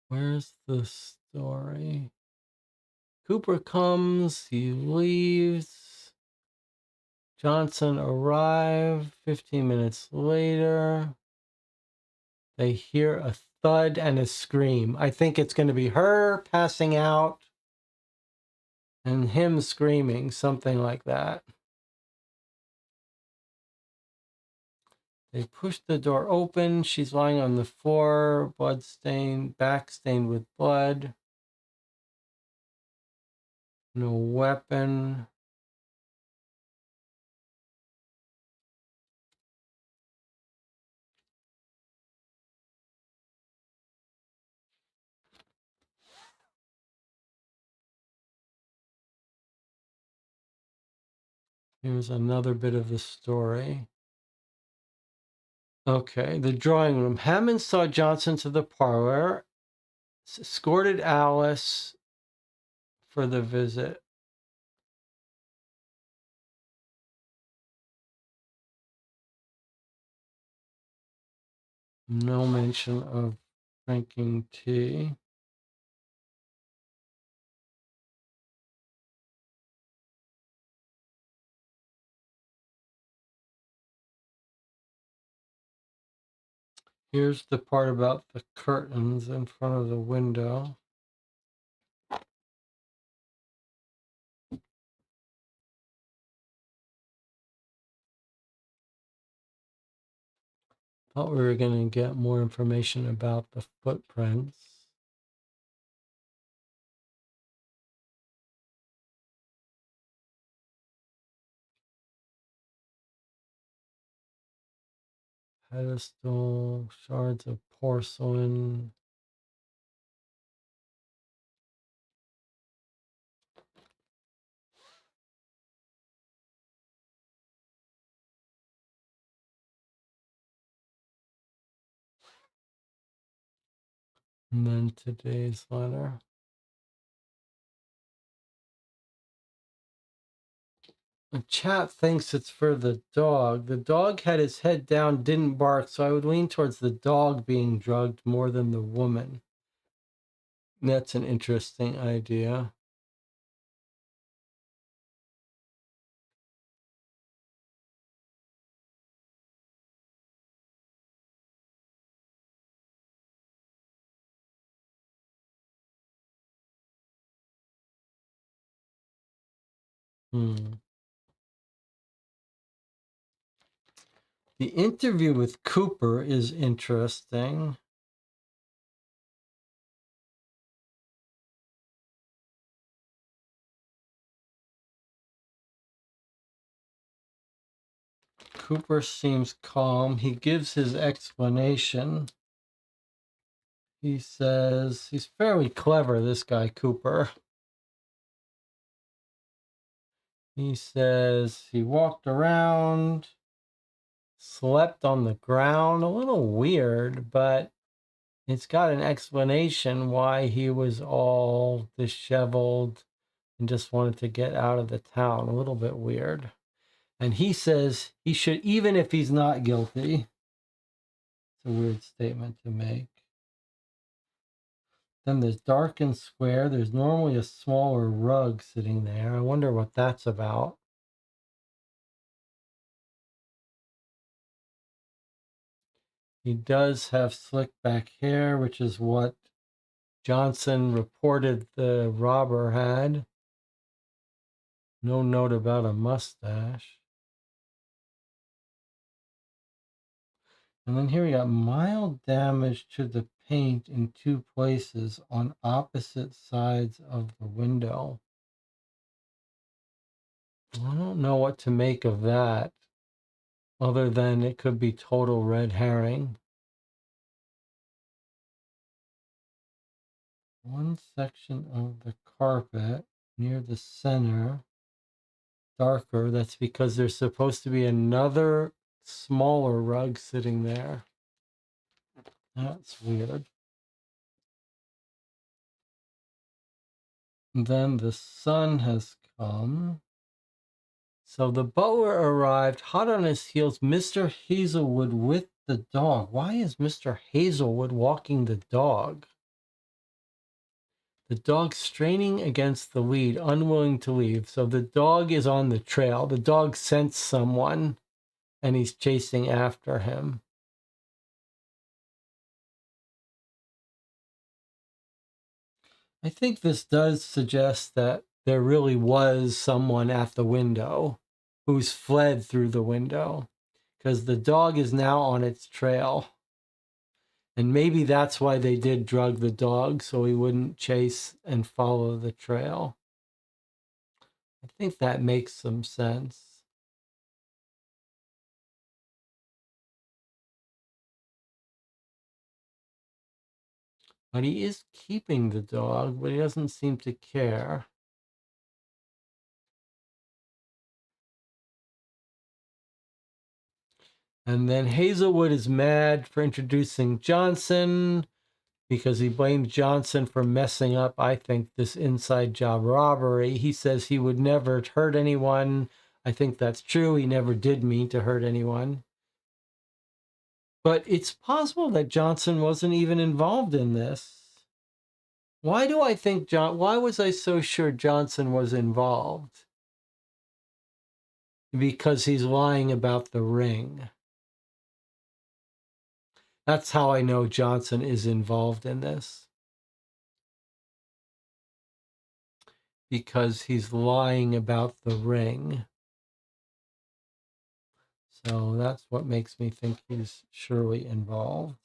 Where's the story? Cooper comes, he leaves. Johnson arrived 15 minutes later. They hear a thud and a scream. I think it's going to be her passing out and him screaming, something like that. They push the door open. She's lying on the floor, blood stained, back stained with blood. No weapon. Here's another bit of the story. Okay, the drawing room. Hammond saw Johnson to the parlor, escorted Alice for the visit. No mention of drinking tea. Here's the part about the curtains in front of the window. Thought we were going to get more information about the footprints. Pedestal, shards of porcelain. And then today's letter. The chat thinks it's for the dog. The dog had his head down, didn't bark, so I would lean towards the dog being drugged more than the woman. That's an interesting idea. The interview with Cooper is interesting. Cooper seems calm. He gives his explanation. He says he's fairly clever, this guy, Cooper. He says he walked around. slept on the ground. A little weird, but it's got an explanation why he was all disheveled and just wanted to get out of the town. A little bit weird. And he says he should, even if he's not guilty. It's a weird statement to make. Then there's dark and square. There's normally a smaller rug sitting there. I wonder what that's about. He does have slick back hair, which is what Johnson reported the robber had. No note about a mustache. And then here we got mild damage to the paint in 2 places on opposite sides of the window. I don't know what to make of that, other than it could be total red herring. One section of the carpet near the center, darker. That's because there's supposed to be another smaller rug sitting there. That's weird. And then the sun has come. So the butler arrived, hot on his heels, Mr. Hazlewood with the dog. Why is Mr. Hazlewood walking the dog? The dog straining against the lead, unwilling to leave. So the dog is on the trail. The dog sensed someone, and he's chasing after him. I think this does suggest that there really was someone at the window who's fled through the window, because the dog is now on its trail. And maybe that's why they did drug the dog, so he wouldn't chase and follow the trail. I think that makes some sense. But he is keeping the dog, but he doesn't seem to care. And then Hazlewood is mad for introducing Johnson because he blamed Johnson for messing up, I think, this inside job robbery. He says he would never hurt anyone. I think that's true. He never did mean to hurt anyone. But it's possible that Johnson wasn't even involved in this. Why do I think why was I so sure Johnson was involved? Because he's lying about the ring. That's how I know Johnson is involved in this. Because he's lying about the ring. So that's what makes me think he's surely involved.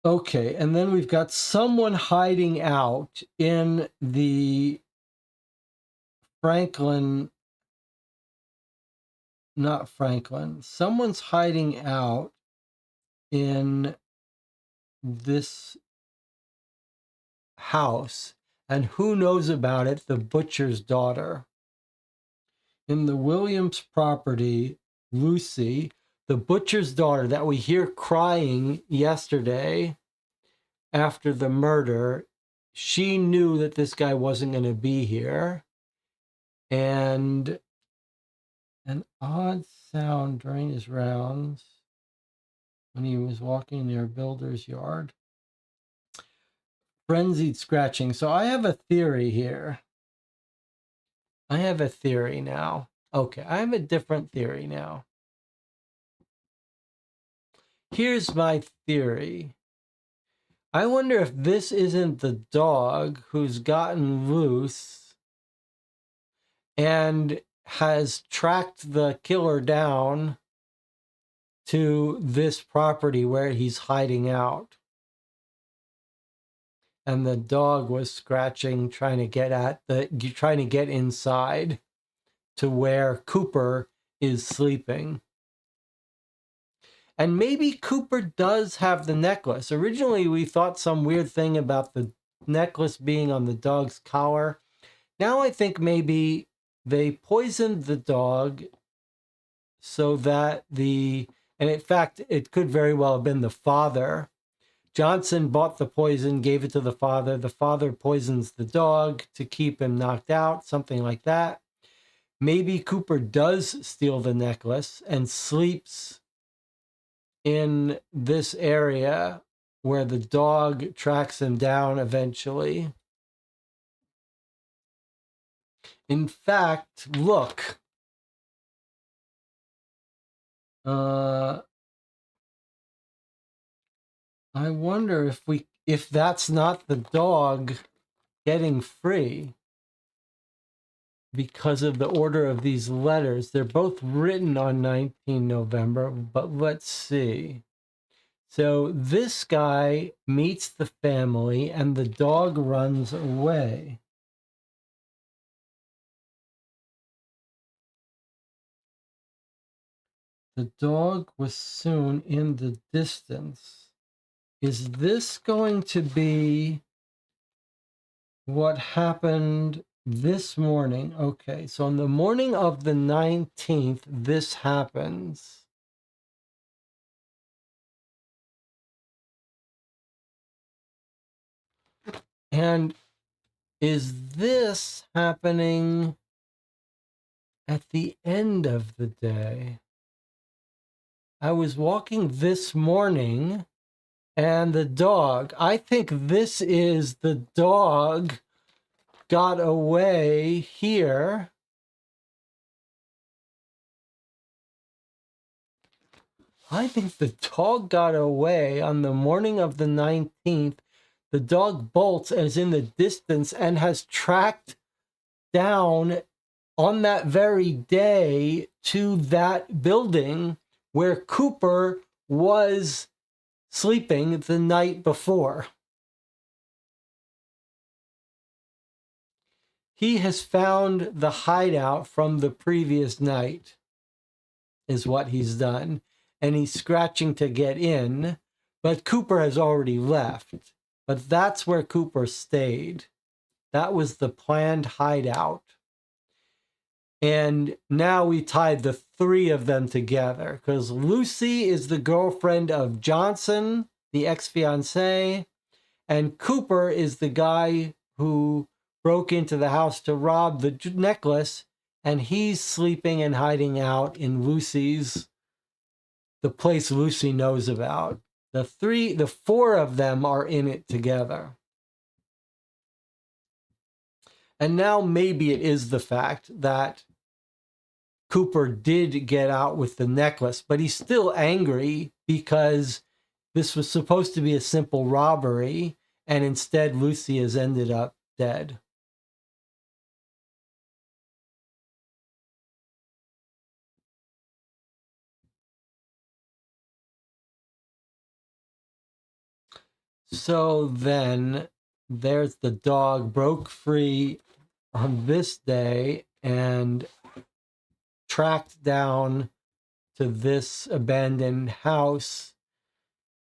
Okay, and then we've got someone hiding out in the someone's hiding out in this house, and who knows about it? The butcher's daughter. In the Williams property, Lucy, the butcher's daughter that we hear crying yesterday after the murder, she knew that this guy wasn't going to be here. And an odd sound during his rounds when he was walking near Builder's yard. Frenzied scratching. So I have a theory here. I have a theory now. Okay, I have a different theory now. Here's my theory. I wonder if this isn't the dog who's gotten loose and has tracked the killer down to this property where he's hiding out. And the dog was scratching, trying to get inside to where Cooper is sleeping. And maybe Cooper does have the necklace. Originally, we thought some weird thing about the necklace being on the dog's collar. Now I think maybe they poisoned the dog so that and in fact, it could very well have been the father. Johnson bought the poison, gave it to the father. The father poisons the dog to keep him knocked out, something like that. Maybe Cooper does steal the necklace and sleeps in this area where the dog tracks him down eventually. In fact, look. I wonder if that's not the dog getting free because of the order of these letters. They're both written on 19 November, but let's see. So this guy meets the family and the dog runs away. The dog was soon in the distance. Is this going to be what happened this morning? Okay, so on the morning of the 19th, this happens. And is this happening at the end of the day? I was walking this morning and the dog, I think this is the dog got away here. I think the dog got away on the morning of the 19th. The dog bolts and is in the distance and has tracked down on that very day to that building where Cooper was sleeping the night before. He has found the hideout from the previous night, is what he's done. And he's scratching to get in, but Cooper has already left. But that's where Cooper stayed. That was the planned hideout. And now we tied the three of them together because Lucy is the girlfriend of Johnson, the ex-fiancé, and Cooper is the guy who broke into the house to rob the necklace, and he's sleeping and hiding out in the place Lucy knows about. The four of them are in it together. And now maybe it is the fact that Cooper did get out with the necklace, but he's still angry because this was supposed to be a simple robbery, and instead Lucy has ended up dead. So then there's the dog broke free on this day and tracked down to this abandoned house,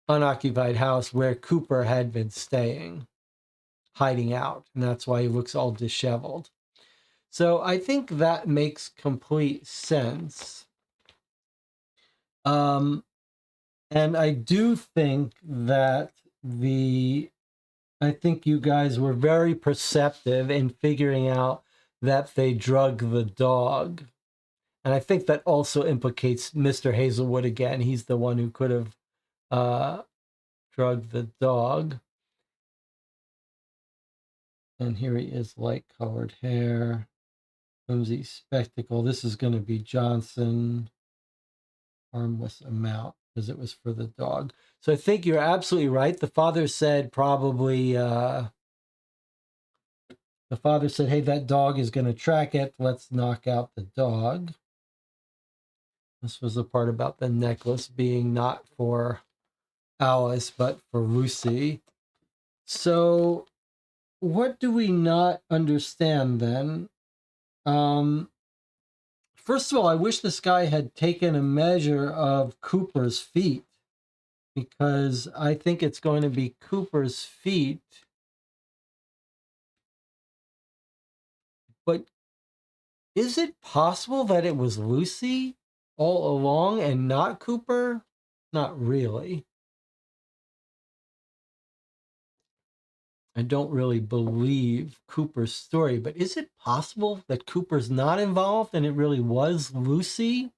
unoccupied house where Cooper had been staying, hiding out. And that's why he looks all disheveled. So I think that makes complete sense. And I do think that I think you guys were very perceptive in figuring out that they drug the dog. And I think that also implicates Mr. Hazlewood again. He's the one who could have drugged the dog. And here he is, light-colored hair, flimsy spectacle. This is going to be Johnson. Harmless amount, because it was for the dog. So I think you're absolutely right. The father said probably, hey, that dog is going to track it. Let's knock out the dog. This was the part about the necklace being not for Alice, but for Lucy. So what do we not understand then? First of all, I wish this guy had taken a measure of Cooper's feet, because I think it's going to be Cooper's feet. But is it possible that it was Lucy? all along and not Cooper? Not really. I don't really believe Cooper's story, but is it possible that Cooper's not involved and it really was Lucy?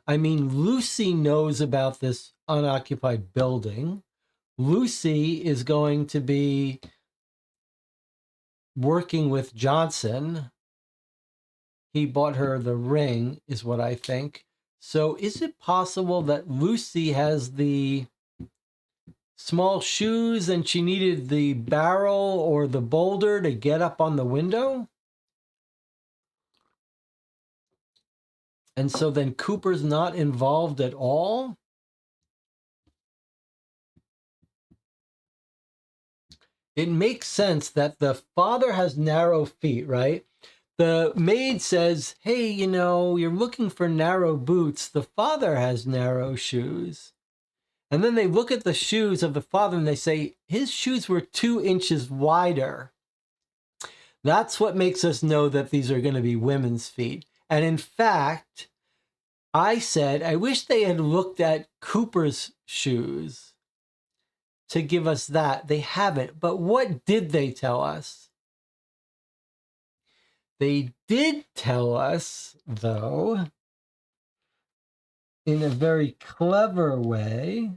I mean, Lucy knows about this unoccupied building. Lucy is going to be working with Johnson. He bought her the ring, is what I think. So is it possible that Lucy has the small shoes and she needed the barrel or the boulder to get up on the window? And so then Cooper's not involved at all? It makes sense that the father has narrow feet, right? The maid says, hey, you're looking for narrow boots. The father has narrow shoes. And then they look at the shoes of the father and they say, his shoes were 2 inches wider. That's what makes us know that these are going to be women's feet. And in fact, I said, I wish they had looked at Cooper's shoes to give us that. They haven't. But what did they tell us? They did tell us, though, in a very clever way,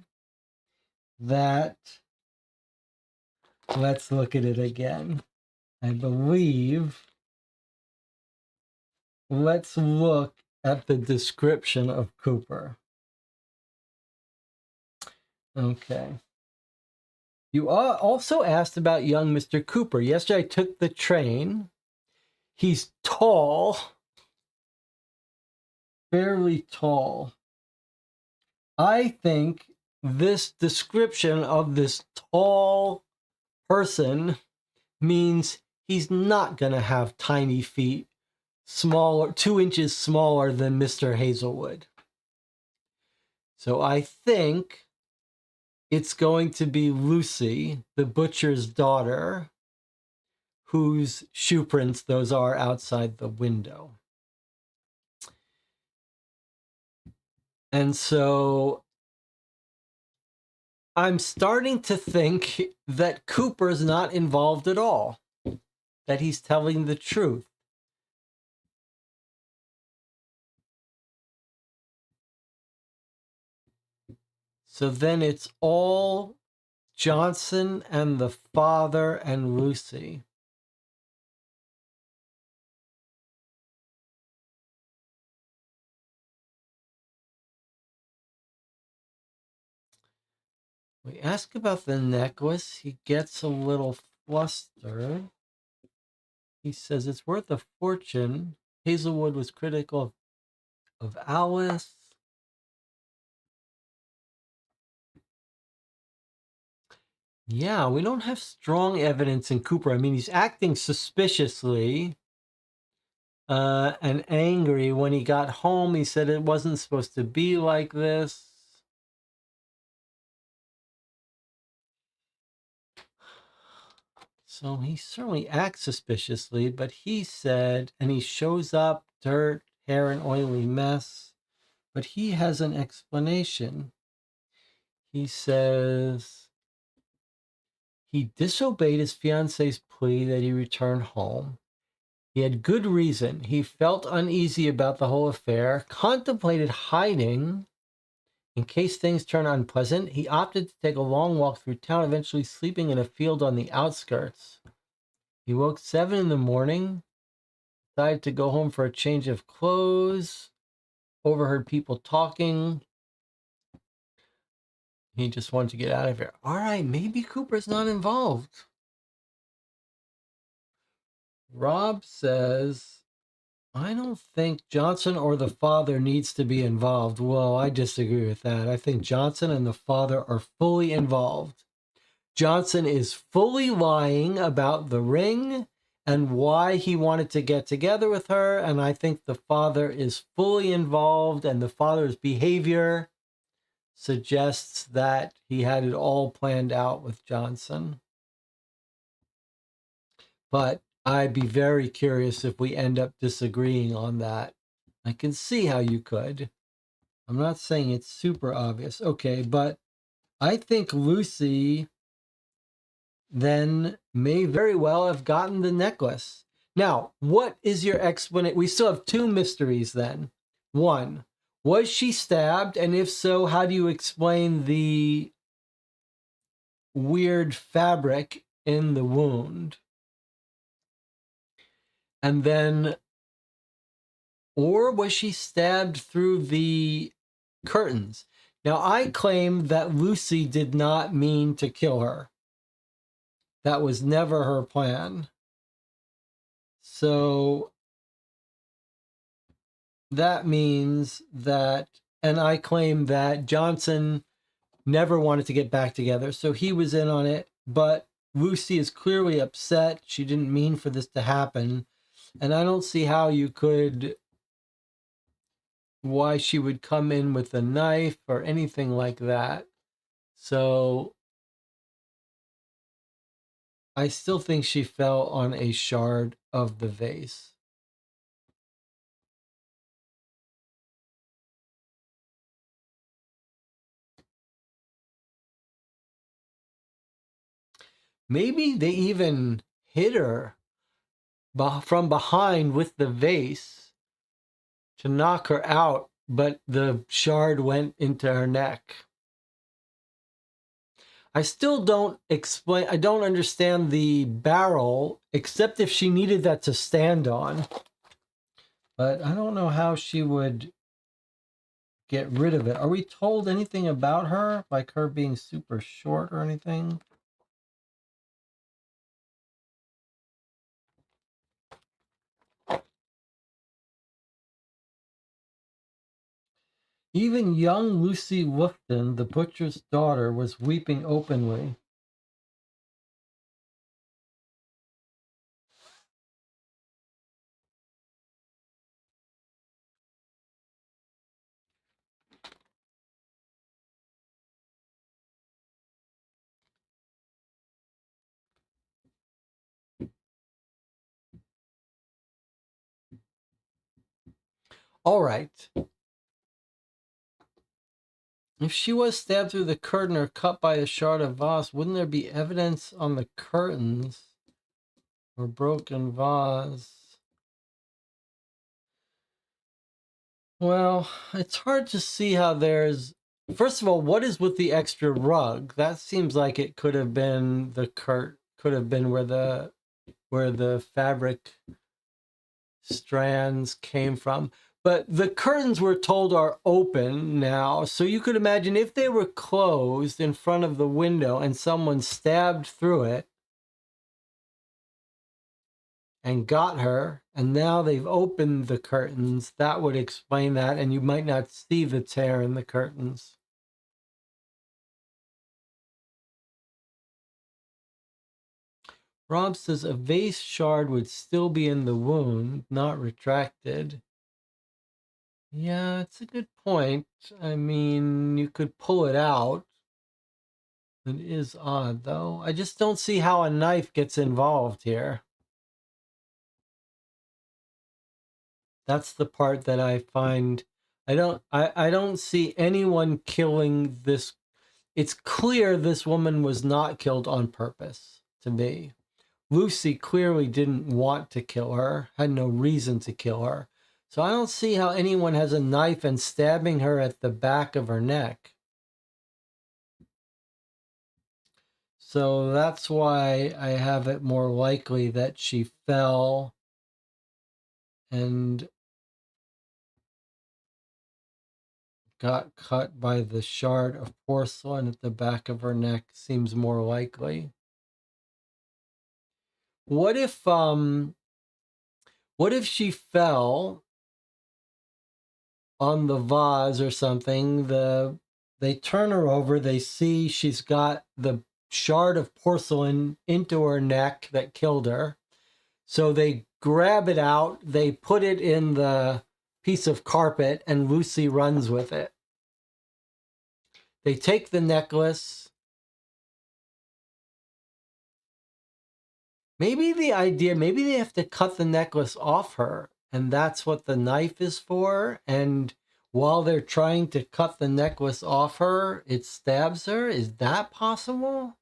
that, let's look at it again. I believe, let's look at the description of Cooper. Okay. You also asked about young Mr. Cooper. Yesterday I took the train. He's tall, fairly tall. I think this description of this tall person means he's not going to have tiny feet, smaller, 2 inches smaller than Mr. Hazlewood. So I think it's going to be Lucy, the butcher's daughter, whose shoe prints those are outside the window. And so I'm starting to think that Cooper's not involved at all, that he's telling the truth. So then it's all Johnson and the father and Lucy. We ask about the necklace. He gets a little flustered. He says it's worth a fortune. Hazlewood was critical of Alice. Yeah, we don't have strong evidence in Cooper. I mean, he's acting suspiciously and angry. When he got home, he said it wasn't supposed to be like this. So he certainly acts suspiciously, but he said, and he shows up, dirt, hair, an oily mess, but he has an explanation. He says he disobeyed his fiance's plea that he return home. He had good reason. He felt uneasy about the whole affair, contemplated hiding in case things turn unpleasant. He opted to take a long walk through town, eventually sleeping in a field on the outskirts. He woke 7 in the morning, decided to go home for a change of clothes, overheard people talking. He just wanted to get out of here. All right, maybe Cooper's not involved. Rob says, I don't think Johnson or the father needs to be involved. Well, I disagree with that. I think Johnson and the father are fully involved. Johnson is fully lying about the ring and why he wanted to get together with her. And I think the father is fully involved, and the father's behavior suggests that he had it all planned out with Johnson. But I'd be very curious if we end up disagreeing on that I can see how you could. I'm not saying it's super obvious. Okay, but I think Lucy then may very well have gotten the necklace. Now, what is your explanation? We still have two mysteries then. One, was she stabbed? And if so, how do you explain the weird fabric in the wound? And then, or was she stabbed through the curtains? Now, I claim that Lucy did not mean to kill her. That was never her plan. So that means that, and I claim that Johnson never wanted to get back together, so he was in on it, but Lucy is clearly upset. She didn't mean for this to happen, and I don't see how you could, why she would come in with a knife or anything like that. So I still think she fell on a shard of the vase. Maybe they even hit her from behind with the vase to knock her out, but the shard went into her neck. I still don't explain, I don't understand the barrel, except if she needed that to stand on. But I don't know how she would get rid of it. Are we told anything about her? Like her being super short or anything? Even young Lucy Woofton, the butcher's daughter, was weeping openly. All right. If she was stabbed through the curtain or cut by a shard of vase, wouldn't there be evidence on the curtains or broken vase? Well, it's hard to see how there's... First of all, what is with the extra rug? That seems like it could have been the could have been where the fabric strands came from. But the curtains, we're told, are open now. So you could imagine if they were closed in front of the window and someone stabbed through it and got her, and now they've opened the curtains, that would explain that, and you might not see the tear in the curtains. Rob says a vase shard would still be in the wound, not retracted. Yeah, it's a good point. I mean, you could pull it out. It is odd, though. I just don't see how a knife gets involved here. That's the part that I find... I don't see anyone killing this. It's clear this woman was not killed on purpose, to me. Lucy clearly didn't want to kill her, had no reason to kill her. So I don't see how anyone has a knife and stabbing her at the back of her neck. So that's why I have it more likely that she fell and got cut by the shard of porcelain at the back of her neck. Seems more likely. What if she fell on the vase or something? They turn her over, they see she's got the shard of porcelain into her neck that killed her. So they grab it out, they put it in the piece of carpet, and Lucy runs with it. They take the necklace. Maybe the idea, maybe they have to cut the necklace off her and that's what the knife is for. And while they're trying to cut the necklace off her, it stabs her. Is that possible?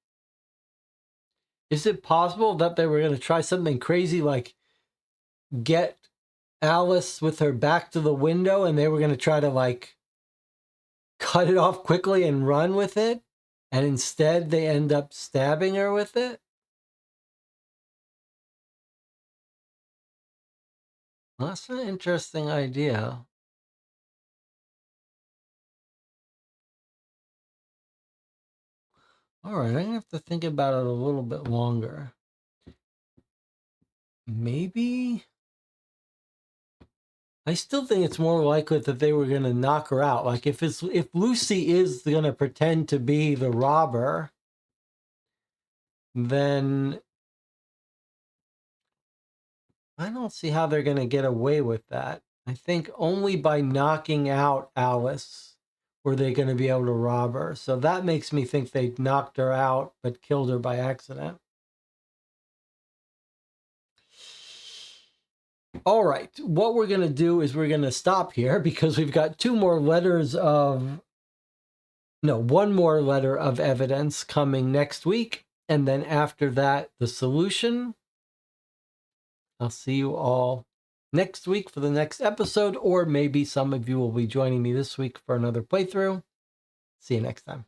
Is it possible that they were going to try something crazy like get Alice with her back to the window and they were going to try to like cut it off quickly and run with it? And instead they end up stabbing her with it? Well, that's an interesting idea. All right, I'm going to have to think about it a little bit longer. Maybe I still think it's more likely that they were going to knock her out. Like if Lucy is going to pretend to be the robber, then I don't see how they're going to get away with that. I think only by knocking out Alice were they going to be able to rob her. So that makes me think they knocked her out but killed her by accident. All right, what we're going to do is we're going to stop here because we've got one more letter of evidence coming next week. And then after that, the solution. I'll see you all next week for the next episode, or maybe some of you will be joining me this week for another playthrough. See you next time.